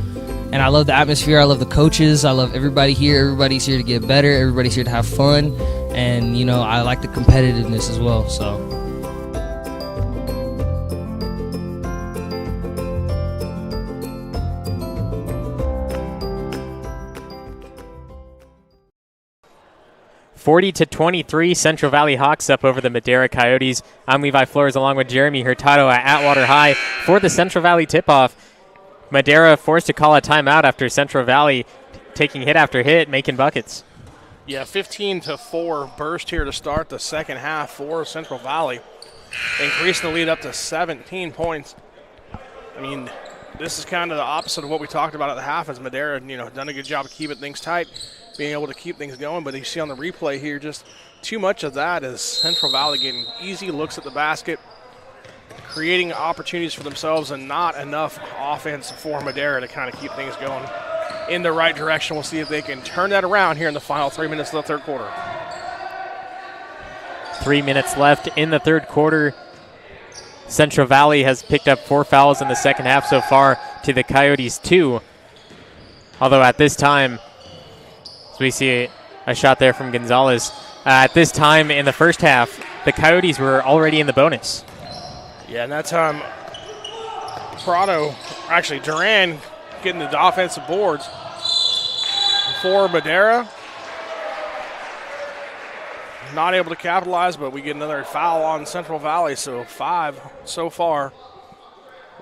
And I love the atmosphere. I love the coaches. I love everybody here. Everybody's here to get better. Everybody's here to have fun. And, you know, I like the competitiveness as well, so. (40-23), Central Valley Hawks up over the Madera Coyotes. I'm Levi Flores along with Jeremy Hurtado at Atwater High for the Central Valley tip-off. Madera forced to call a timeout after Central Valley taking hit after hit, making buckets. Yeah, 15-4 burst here to start the second half for Central Valley, increasing the lead up to 17 points. I mean, this is kind of the opposite of what we talked about at the half, as Madera, done a good job of keeping things tight, being able to keep things going. But you see on the replay here, just too much of that is Central Valley getting easy looks at the basket, creating opportunities for themselves, and not enough offense for Madera to kind of keep things going. in the right direction. We'll see if they can turn that around here in the final 3 minutes of the third quarter. 3 minutes left in the third quarter. Central Valley has picked up 4 fouls in the second half so far to the Coyotes 2. Although at this time, as we see a shot there from Gonzalez, at this time in the first half, the Coyotes were already in the bonus. Yeah, and that time, Duran getting the offensive boards for Madera. Not able to capitalize, but we get another foul on Central Valley, so 5 so far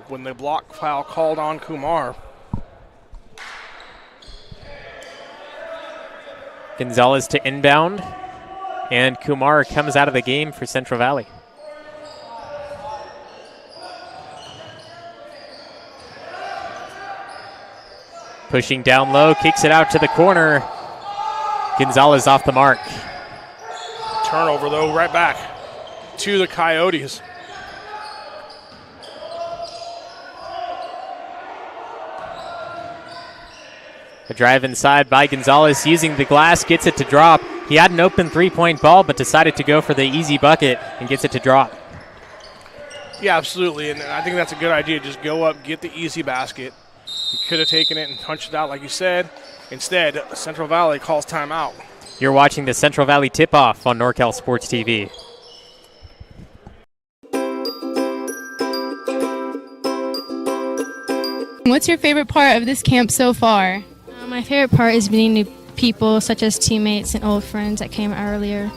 when the block foul called on Kumar. Gonzalez to inbound, and Kumar comes out of the game for Central Valley. Pushing down low, kicks it out to the corner. Gonzalez off the mark. Turnover, though, right back to the Coyotes. A drive inside by Gonzalez using the glass, gets it to drop. He had an open three-point ball, but decided to go for the easy bucket and gets it to drop. Yeah, absolutely, and I think that's a good idea. Just go up, get the easy basket. You could have taken it and punched it out like you said. Instead, Central Valley calls timeout. You're watching the Central Valley tip-off on NorCal Sports TV. What's your favorite part of this camp so far? My favorite part is meeting new people, such as teammates and old friends that came earlier.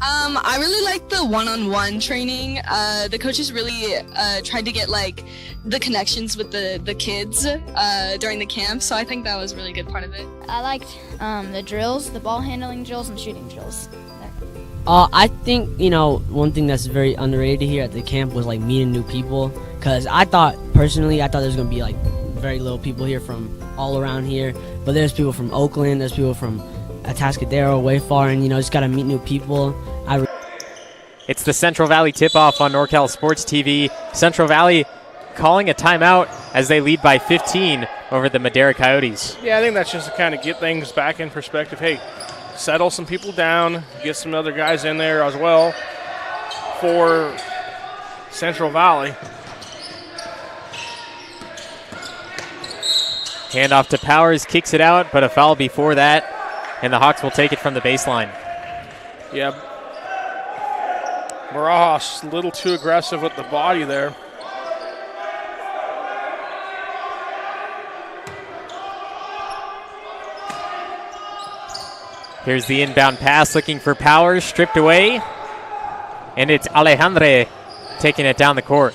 I really like the one-on-one training. The coaches really tried to get like the connections with the kids during the camp, so I think that was a really good part of it. I liked the drills, the ball handling drills, and shooting drills. I think, one thing that's very underrated here at the camp was like meeting new people, because I thought personally there was going to be like very little people here from all around here, but there's people from Oakland, there's people from Atascadero, way far, and just got to meet new people. It's the Central Valley tip-off on NorCal Sports TV. Central Valley calling a timeout as they lead by 15 over the Madera Coyotes. Yeah, I think that's just to kind of get things back in perspective. Hey, settle some people down, get some other guys in there as well for Central Valley. Handoff to Powers, kicks it out, but a foul before that, and the Hawks will take it from the baseline. Yeah. Barajas a little too aggressive with the body there. Here's the inbound pass, looking for Powers, stripped away, and it's Alejandre taking it down the court.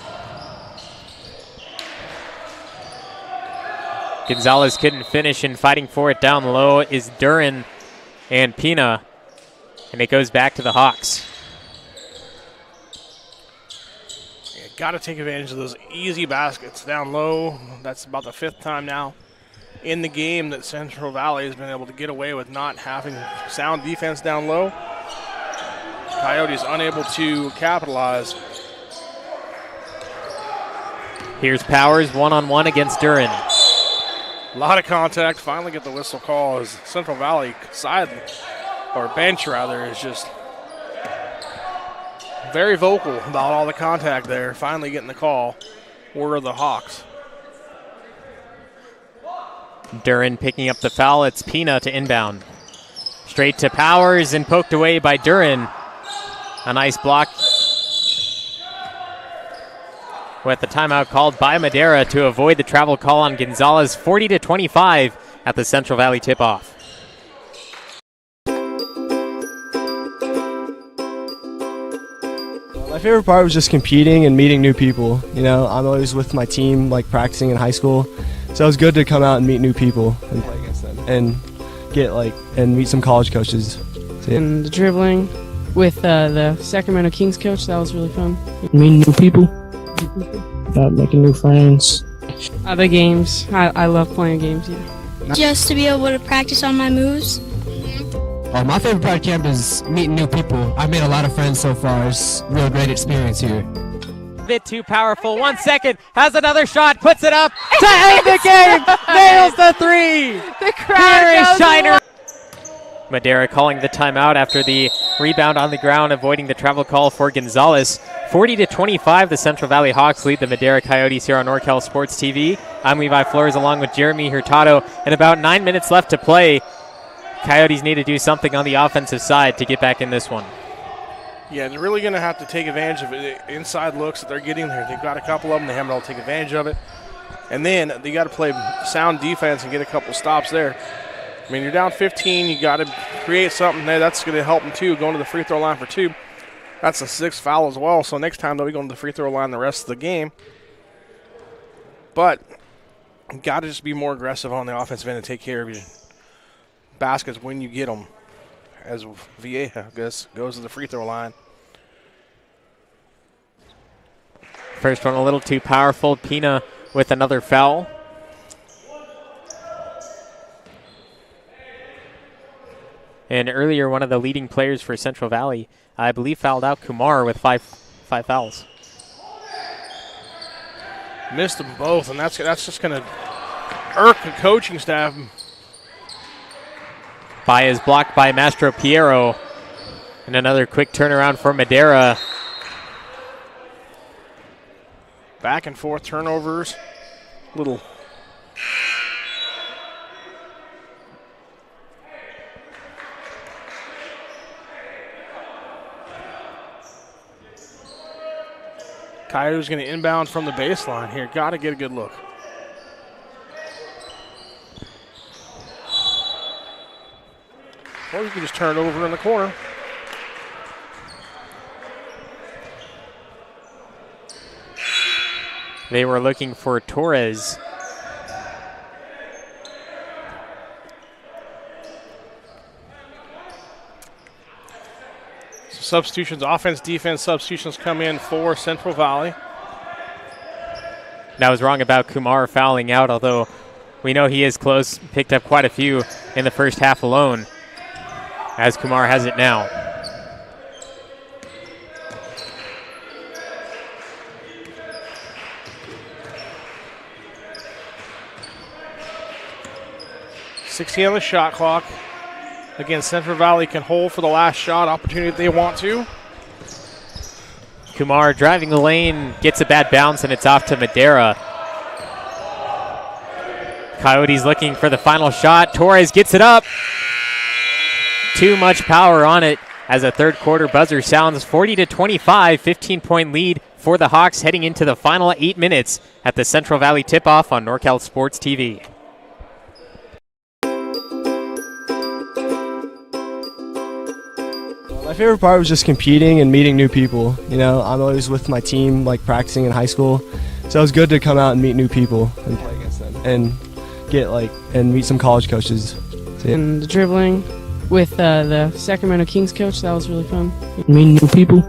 Gonzalez couldn't finish, and fighting for it down low is Duran and Pina, and it goes back to the Hawks. Yeah, got to take advantage of those easy baskets down low. That's about the 5th time now in the game that Central Valley has been able to get away with not having sound defense down low. Coyotes unable to capitalize. Here's Powers one-on-one against Duran. A lot of contact. Finally get the whistle call as Central Valley side, or bench rather, is just very vocal about all the contact there. Finally getting the call. Were the Hawks. Duran picking up the foul. It's Pina to inbound. Straight to Powers and poked away by Duran. A nice block with the timeout called by Madera to avoid the travel call on Gonzalez. 40-25 at the Central Valley tip-off. My favorite part was just competing and meeting new people. I'm always with my team, like practicing in high school, so it was good to come out and meet new people and play against them and and meet some college coaches. And the dribbling with the Sacramento Kings coach, that was really fun. Meeting new people. Making new friends. The games. I love playing games, yeah. Just to be able to practice on my moves. My favorite part of camp is meeting new people. I've made a lot of friends so far. It's a real great experience here. Bit too powerful. 1 second. Has another shot. Puts it up to end the game. Nails the 3. three. The crowd Here is goes Shiner. wild. Madera calling the timeout after the rebound on the ground, avoiding the travel call for Gonzalez. 40-25, the Central Valley Hawks lead the Madera Coyotes here on NorCal Sports TV. I'm Levi Flores along with Jeremy Hurtado, and about 9 minutes left to play. Coyotes need to do something on the offensive side to get back in this one. Yeah, they're really going to have to take advantage of the inside looks that they're getting there. They've got a couple of them. They haven't been able to take advantage of it. And then they got to play sound defense and get a couple stops there. I mean, you're down 15. You got to create something there. That's going to help them, too, going to the free throw line for two. That's a sixth foul as well. So next time they'll be going to the free throw line the rest of the game. But you got to just be more aggressive on the offensive end and take care of your baskets when you get them. As Vieja goes to the free throw line. First one a little too powerful. Pina with another foul. And earlier, one of the leading players for Central Valley, I believe, fouled out Kumar with five fouls. Missed them both, and that's just going to irk the coaching staff. Baez blocked by Mastro Piero. And another quick turnaround for Madera. Back and forth turnovers. Little. Coyote's going to inbound from the baseline here. Got to get a good look. Or you can just turn it over in the corner. They were looking for Torres. So substitutions, offense, defense, substitutions come in for Central Valley. And I was wrong about Kumar fouling out, although we know he is close. Picked up quite a few in the first half alone, as Kumar has it now. .16 on the shot clock. Again, Central Valley can hold for the last shot opportunity if they want to. Kumar driving the lane, gets a bad bounce, and it's off to Madera. Coyotes looking for the final shot. Torres gets it up. Too much power on it as a third quarter buzzer sounds. 40-25, 15-point lead for the Hawks heading into the final 8 minutes at the Central Valley tip-off on NorCal Sports TV. My favorite part was just competing and meeting new people. You know, I'm always with my team, like practicing in high school, so it was good to come out and meet new people and play against them and and meet some college coaches. And the dribbling with the Sacramento Kings coach, that was really fun. Meeting new people,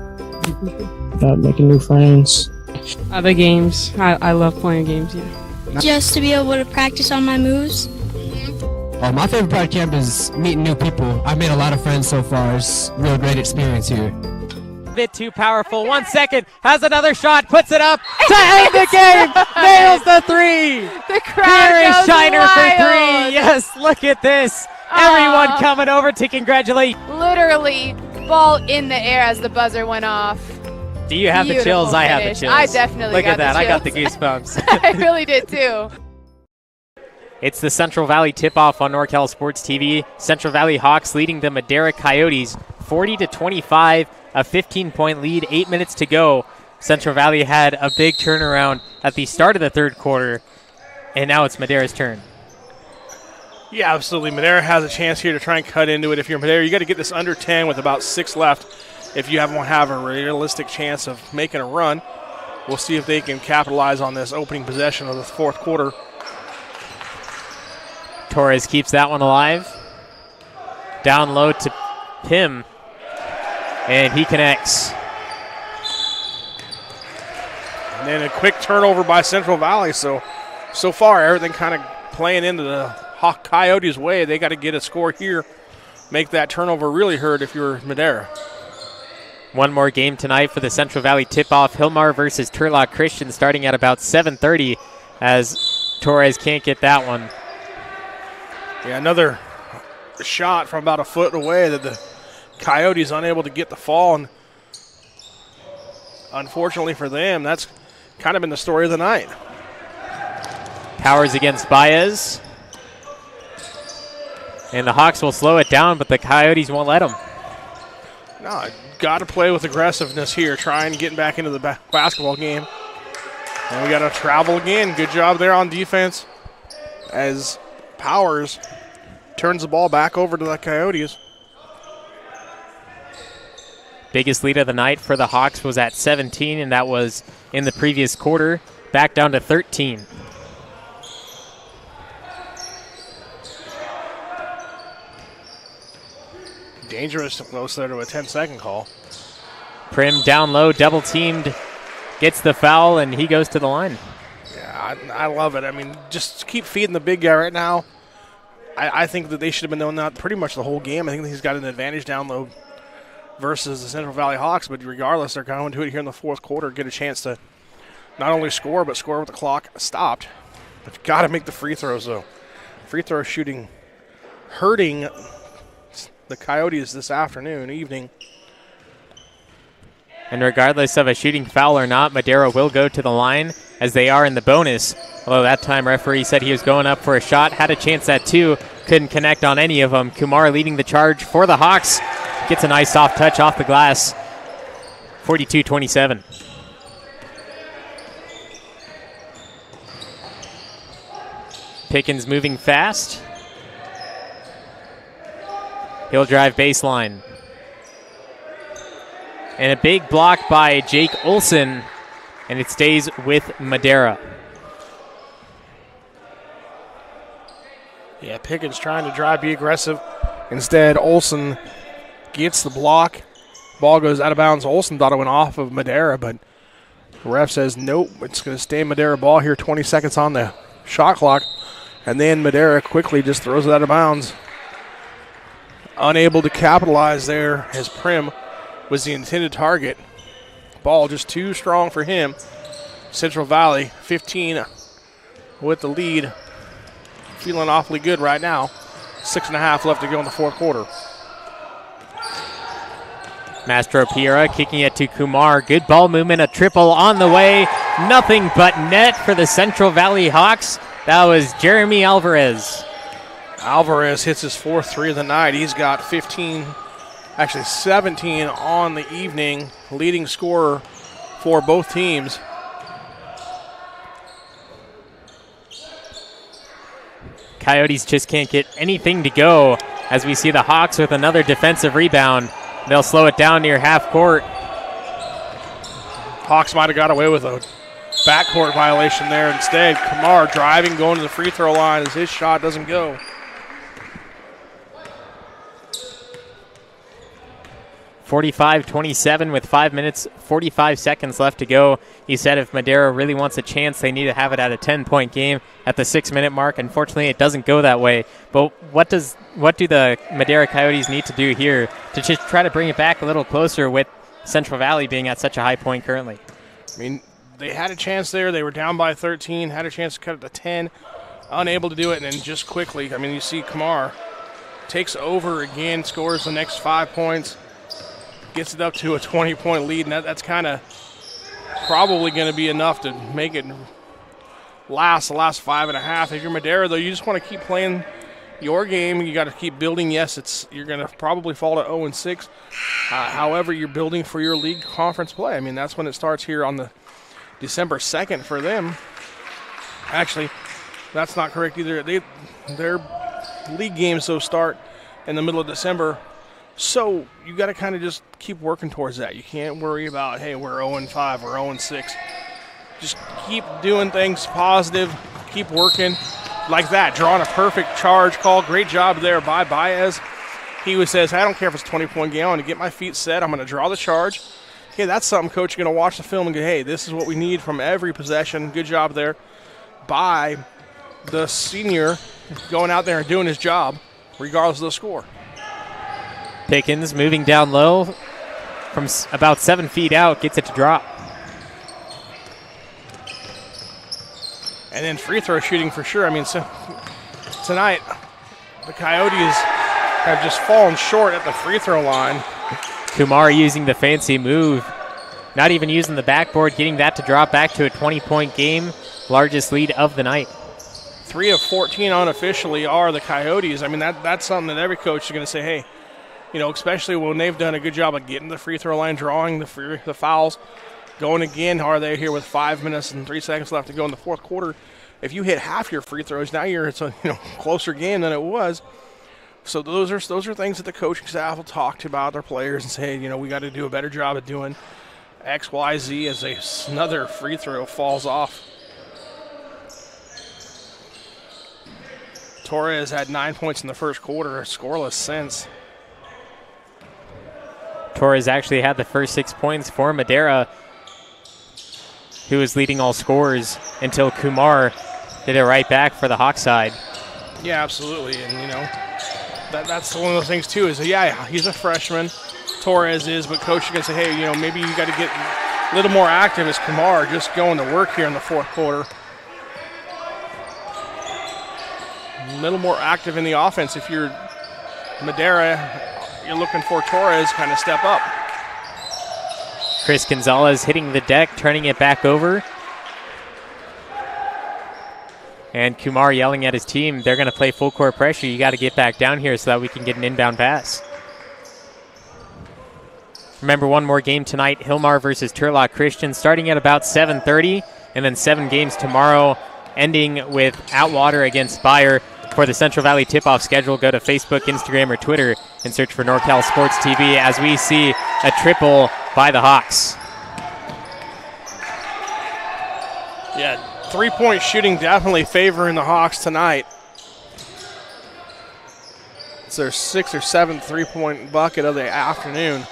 making new friends. The games, I love playing games. Yeah. Just to be able to practice on my moves. My favorite part of camp is meeting new people. I've made a lot of friends so far. It's a real great experience here. Bit too powerful. 1 second, has another shot, puts it up to end the game. Nails the three. The crowd Here is goes Shiner wild. for three. Yes, look at this. Everyone coming over to congratulate. Literally, ball in the air as the buzzer went off. Do you have the Beautiful chills? I have the finish. chills. I definitely Look got at that. the I got the chills. goosebumps. I really did too. It's the Central Valley tip-off on NorCal Sports TV. Central Valley Hawks leading the Madera Coyotes 40-25, a 15-point lead, 8 minutes to go. Central Valley had a big turnaround at the start of the third quarter, and now it's Madera's turn. Yeah, absolutely. Madera has a chance here to try and cut into it. If you're Madera, you got to get this under 10 with about 6 left if you have a realistic chance of making a run. We'll see if they can capitalize on this opening possession of the fourth quarter. Torres keeps that one alive. Down low to Pim, and he connects. And then a quick turnover by Central Valley. So far, everything kind of playing into the Hawk Coyotes' way. They got to get a score here, make that turnover really hurt if you're Madera. One more game tonight for the Central Valley tip-off. Hillmar versus Turlock Christian starting at about 7:30 as Torres can't get that one. Yeah, another shot from about a foot away that the Coyotes unable to get the fall, and unfortunately for them, that's kind of been the story of the night. Powers against Baez. And the Hawks will slow it down, but the Coyotes won't let them. No, got to play with aggressiveness here, trying to get back into the basketball game. And we got to travel again. Good job there on defense as Powers turns the ball back over to the Coyotes. Biggest lead of the night for the Hawks was at 17, and that was in the previous quarter. Back down to 13. Dangerous close there to a 10-second call. Prim down low, double teamed, gets the foul, and he goes to the line. Yeah, I love it. I mean, just keep feeding the big guy right now. I think that they should have been doing that pretty much the whole game. I think he's got an advantage down low versus the Central Valley Hawks, but regardless, they're going to do it here in the fourth quarter, get a chance to not only score, but score with the clock stopped. But you've got to make the free throws, though. Free throw shooting hurting the Coyotes this evening. And regardless of a shooting foul or not, Madera will go to the line as they are in the bonus. Although that time referee said he was going up for a shot, had a chance at two, couldn't connect on any of them. Kumar leading the charge for the Hawks. Gets a nice soft touch off the glass. 42-27. Pickens moving fast. He'll drive baseline. And a big block by Jake Olson, and it stays with Madera. Yeah, Pickens trying to drive, be aggressive. Instead, Olson gets the block. Ball goes out of bounds. Olson thought it went off of Madera, but the ref says nope, it's going to stay Madera ball here. 20 seconds on the shot clock. And then Madera quickly just throws it out of bounds. Unable to capitalize there as Prim was the intended target. Ball just too strong for him. Central Valley 15 with the lead. Feeling awfully good right now. 6.5 left to go in the fourth quarter. Mastro Piera kicking it to Kumar. Good ball movement, a triple on the way. Nothing but net for the Central Valley Hawks. That was Jeremy Alvarez. Alvarez hits his fourth three of the night. He's got 17 on the evening. Leading scorer for both teams. Coyotes just can't get anything to go as we see the Hawks with another defensive rebound. They'll slow it down near half court. Hawks might have got away with a backcourt violation there. Instead, Kumar driving, going to the free throw line as his shot doesn't go. (45-27) with 5 minutes, 45 seconds left to go. He said if Madera really wants a chance, they need to have it at a 10-point game at the 6-minute mark. Unfortunately, it doesn't go that way. But what do the Madera Coyotes need to do here to just try to bring it back a little closer with Central Valley being at such a high point currently? I mean, they had a chance there. They were down by 13, had a chance to cut it to 10, unable to do it, and then just quickly, I mean, you see Kumar takes over again, scores the next 5 points, gets it up to a 20-point lead, and that's kind of probably going to be enough to make it last the last 5.5. If you're Madera, though, you just want to keep playing your game. You got to keep building. Yes, you're going to probably fall to 0-6. However, you're building for your league conference play. I mean, that's when it starts here on the December 2nd for them. Actually, that's not correct either. Their league games, though, start in the middle of December. So you got to kind of just keep working towards that. You can't worry about, hey, we're 0-5, we're 0-6. Just keep doing things positive, keep working like that, drawing a perfect charge call. Great job there by Baez. He says, I don't care if it's a 20-point game. I'm going to get my feet set. I'm going to draw the charge. Okay, that's something, Coach. You're going to watch the film and go, hey, this is what we need from every possession. Good job there by the senior going out there and doing his job regardless of the score. Pickens moving down low from about 7 feet out, gets it to drop. And then free throw shooting for sure. I mean, so tonight, the Coyotes have just fallen short at the free throw line. Kumar using the fancy move, not even using the backboard, getting that to drop back to a 20-point game, largest lead of the night. 3 of 14 unofficially are the Coyotes. I mean, that's something that every coach is going to say, hey, you know, especially when they've done a good job of getting the free throw line, drawing the fouls, going again. Are they here with 5 minutes and 3 seconds left to go in the fourth quarter? If you hit half your free throws, now it's a closer game than it was. So those are things that the coaching staff will talk to about their players and say, you know, we got to do a better job of doing X, Y, Z as another free throw falls off. Torres had 9 points in the first quarter, scoreless since. Torres actually had the first 6 points for Madera, who was leading all scorers until Kumar did it right back for the Hawk side. Yeah, absolutely. And, you know, that's one of the things, too, is, yeah, he's a freshman. Torres is, but coach is going to say, hey, you know, maybe you got to get a little more active as Kumar just going to work here in the fourth quarter. A little more active in the offense. If you're Madera, you're looking for Torres kind of step up. Chris Gonzalez hitting the deck, turning it back over. And Kumar yelling at his team, they're going to play full court pressure. You got to get back down here so that we can get an inbound pass. Remember, one more game tonight, Hillmar versus Turlock Christian, starting at about 7:30, and then 7 games tomorrow, ending with Outwater against Bayer. For the Central Valley tip-off schedule, go to Facebook, Instagram, or Twitter and search for NorCal Sports TV as we see a triple by the Hawks. Yeah, three-point shooting definitely favoring the Hawks tonight. It's their 6th or 7th three-point bucket of the afternoon.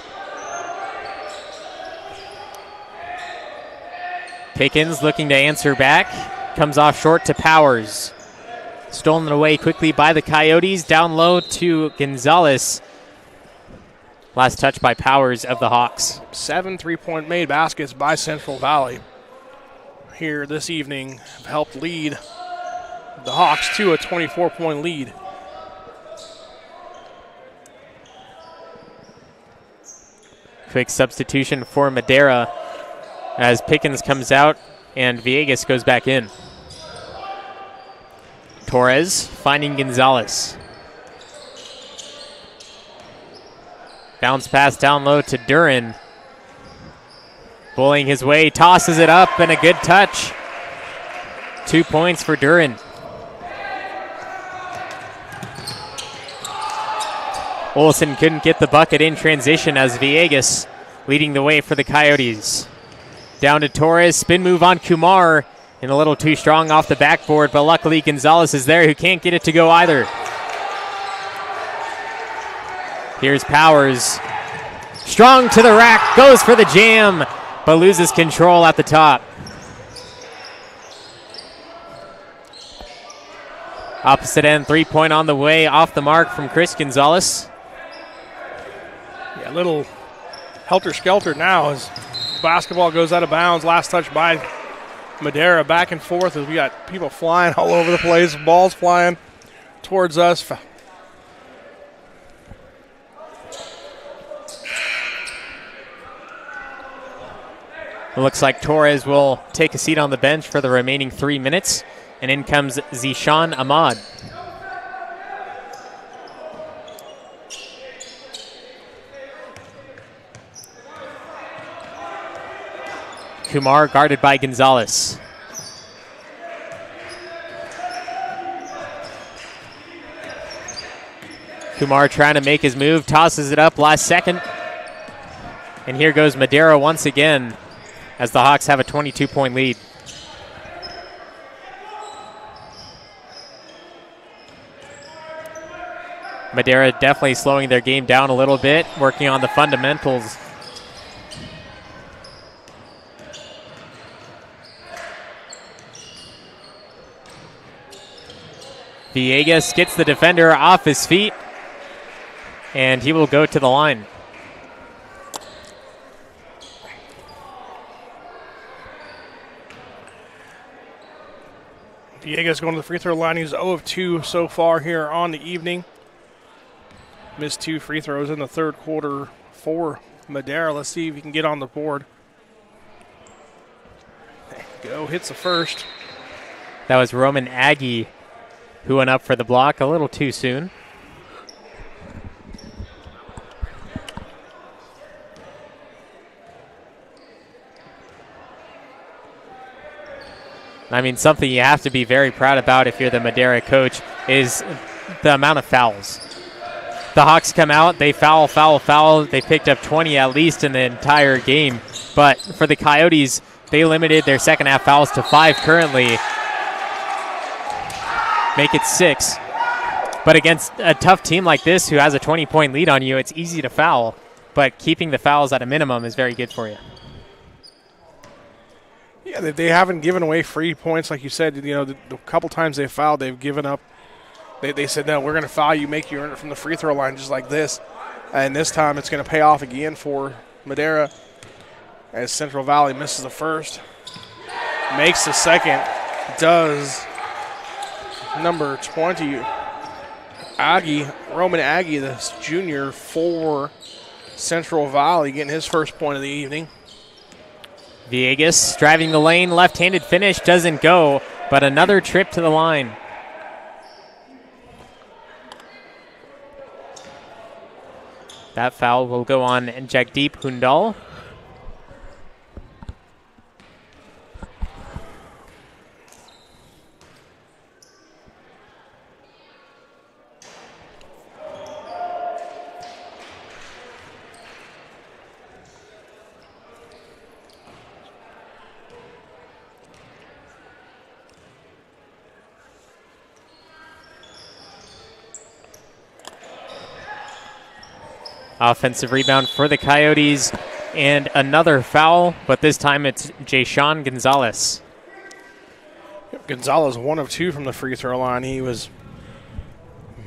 Pickens looking to answer back. Comes off short to Powers. Stolen away quickly by the Coyotes. Down low to Gonzalez. Last touch by Powers of the Hawks. 7 three-point made baskets by Central Valley here this evening have helped lead the Hawks to a 24-point lead. Quick substitution for Madera as Pickens comes out and Villegas goes back in. Torres finding Gonzalez. Bounce pass down low to Duran. Bullying his way, tosses it up, and a good touch. 2 points for Duran. Olsen couldn't get the bucket in transition as Villegas leading the way for the Coyotes. Down to Torres, spin move on Kumar, and a little too strong off the backboard, but luckily Gonzalez is there who can't get it to go either. Here's Powers. Strong to the rack, goes for the jam, but loses control at the top. Opposite end, 3-point on the way, off the mark from Chris Gonzalez. Yeah, a little helter-skelter now as basketball goes out of bounds. Last touch by Madera, back and forth as we got people flying all over the place, balls flying towards us. It looks like Torres will take a seat on the bench for the remaining 3 minutes, and in comes Zishan Ahmad. Kumar guarded by Gonzalez. Kumar trying to make his move, tosses it up last second. And here goes Madera once again as the Hawks have a 22-point lead. Madera definitely slowing their game down a little bit, working on the fundamentals. Villegas gets the defender off his feet, and he will go to the line. Villegas going to the free throw line. He's 0 of 2 so far here on the evening. Missed 2 free throws in the third quarter for Madera. Let's see if he can get on the board. There you go, hits the first. That was Roman Aggie who went up for the block a little too soon. I mean, something you have to be very proud about if you're the Madera coach is the amount of fouls. The Hawks come out, they foul. They picked up 20 at least in the entire game. But for the Coyotes, they limited their second half fouls to 5 currently. Make it 6. But against a tough team like this who has a 20-point lead on you, it's easy to foul. But keeping the fouls at a minimum is very good for you. Yeah, they haven't given away free points like you said. You know, the couple times they fouled, they've given up. They said, no, we're going to foul you, make you earn it from the free throw line just like this. And this time it's going to pay off again for Madera as Central Valley misses the first. Makes the second. Does number 20, Roman Aggie, the junior for Central Valley, getting his first point of the evening. Villegas driving the lane, left-handed finish, doesn't go, but another trip to the line. That foul will go on Jagdeep Hundal. Offensive rebound for the Coyotes, and another foul, but this time it's Jashon Gonzalez. Gonzalez 1 of 2 from the free throw line. He was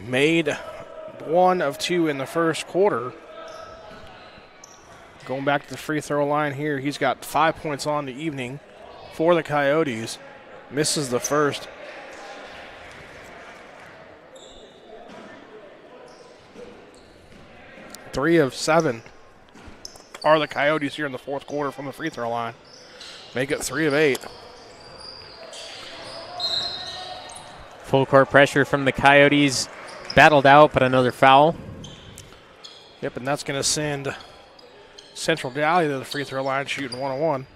made 1 of 2 in the first quarter. Going back to the free throw line here, he's got 5 points on the evening for the Coyotes. Misses the first. Three of 7 are the Coyotes here in the fourth quarter from the free throw line. Make it 3 of 8. Full court pressure from the Coyotes. Battled out, but another foul. Yep, and that's going to send Central Valley to the free throw line shooting 1-on-1.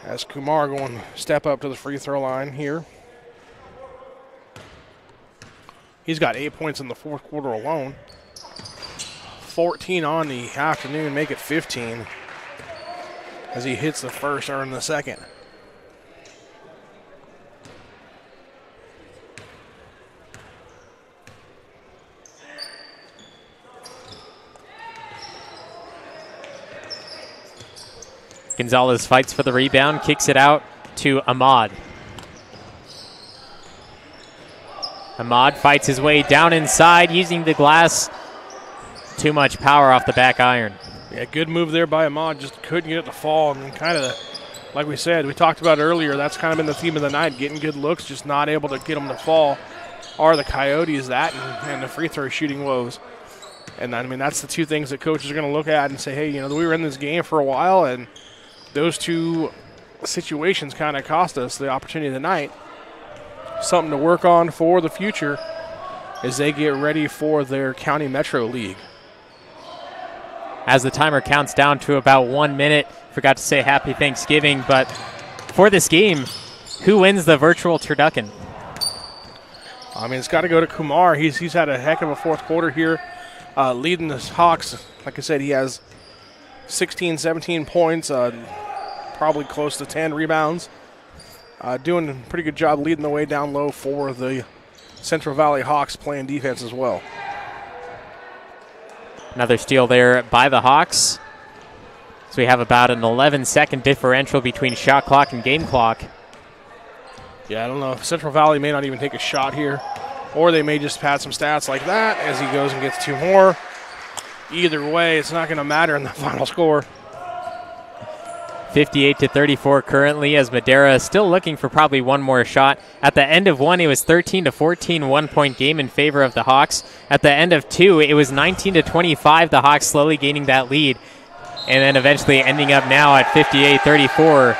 As Kumar going to step up to the free throw line here. He's got 8 points in the fourth quarter alone. 14 on the afternoon, make it 15 as he hits the first, earn the second. Gonzalez fights for the rebound, kicks it out to Ahmad. Ahmad fights his way down inside using the glass. Too much power off the back iron. Yeah, good move there by Ahmad. Just couldn't get it to fall. And kind of, like we said, we talked about earlier, that's kind of been the theme of the night, getting good looks, just not able to get them to fall. Are the Coyotes that and the free throw shooting woes. And, I mean, that's the two things that coaches are going to look at and say, hey, you know, we were in this game for a while, and those two situations kind of cost us the opportunity tonight. Something to work on for the future as they get ready for their County Metro League. As the timer counts down to about 1 minute, forgot to say happy Thanksgiving, but for this game, who wins the virtual turducken? I mean, it's got to go to Kumar. He's had a heck of a fourth quarter here, leading the Hawks. Like I said, he has 16, 17 points, probably close to 10 rebounds. Doing a pretty good job leading the way down low for the Central Valley Hawks, playing defense as well. Another steal there by the Hawks. So we have about an 11-second differential between shot clock and game clock. Yeah, I don't know. Central Valley may not even take a shot here, or they may just pad some stats like that as he goes and gets 2 more. Either way, it's not going to matter in the final score. 58-34 currently, as Madera is still looking for probably one more shot. At the end of one, it was 13-14, 1-point game in favor of the Hawks. At the end of two, it was 19-25, the Hawks slowly gaining that lead, and then eventually ending up now at 58-34.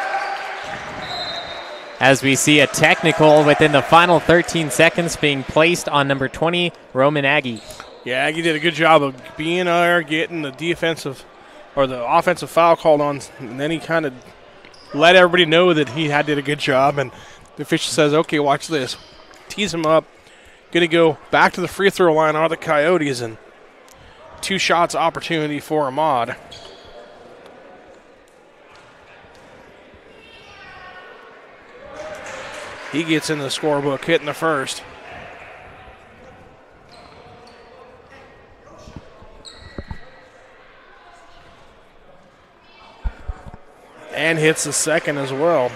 As we see a technical within the final 13 seconds being placed on number 20, Roman Aggie. Yeah, Aggie did a good job of being there, getting the defensive or the offensive foul called on, and then he kind of let everybody know that he did a good job, and the official says, okay, watch this. Tees him up. Going to go back to the free throw line are the Coyotes, and 2 shots opportunity for Ahmad. He gets in the scorebook, hitting the first. And hits the second as well.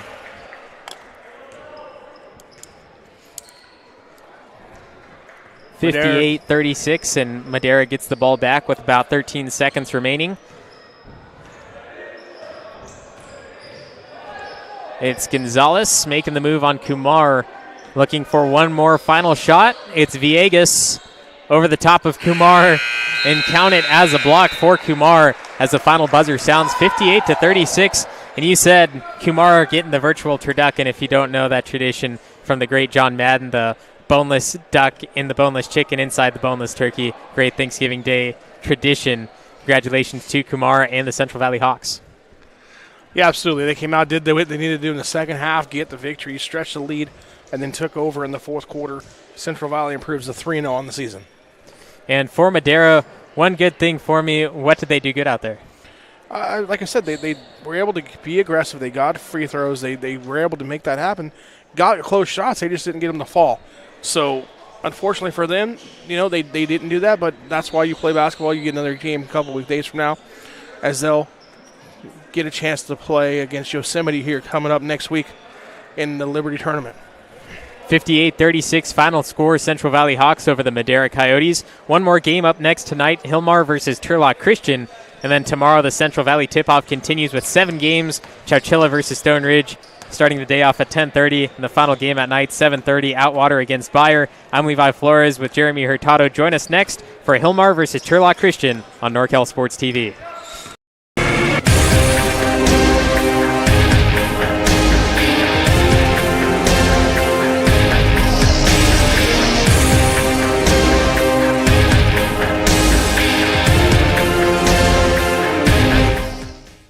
Madera. 58-36, and Madera gets the ball back with about 13 seconds remaining. It's Gonzalez making the move on Kumar, looking for one more final shot. It's Villegas over the top of Kumar, and count it as a block for Kumar as the final buzzer sounds. 58-36. And you said Kumar getting the virtual turducken, if you don't know that tradition from the great John Madden, the boneless duck in the boneless chicken inside the boneless turkey. Great Thanksgiving Day tradition. Congratulations to Kumar and the Central Valley Hawks. Yeah, absolutely. They came out, did what they needed to do in the second half, get the victory, stretch the lead, and then took over in the fourth quarter. Central Valley improves to 3-0 on the season. And for Madera, one good thing for me, what did they do good out there? Like I said, they were able to be aggressive. They got free throws. They were able to make that happen. Got close shots. They just didn't get them to fall. So, unfortunately for them, they didn't do that, but that's why you play basketball. You get another game a couple of days from now, as they'll get a chance to play against Yosemite here coming up next week in the Liberty Tournament. 58-36 final score, Central Valley Hawks over the Madera Coyotes. One more game up next tonight, Hillmar versus Turlock Christian. And then tomorrow the Central Valley tip-off continues with 7 games, Chowchilla versus Stone Ridge, starting the day off at 10:30, and the final game at night, 7:30, Outwater against Bayer. I'm Levi Flores with Jeremy Hurtado. Join us next for Hillmar versus Turlock Christian on NorCal Sports TV.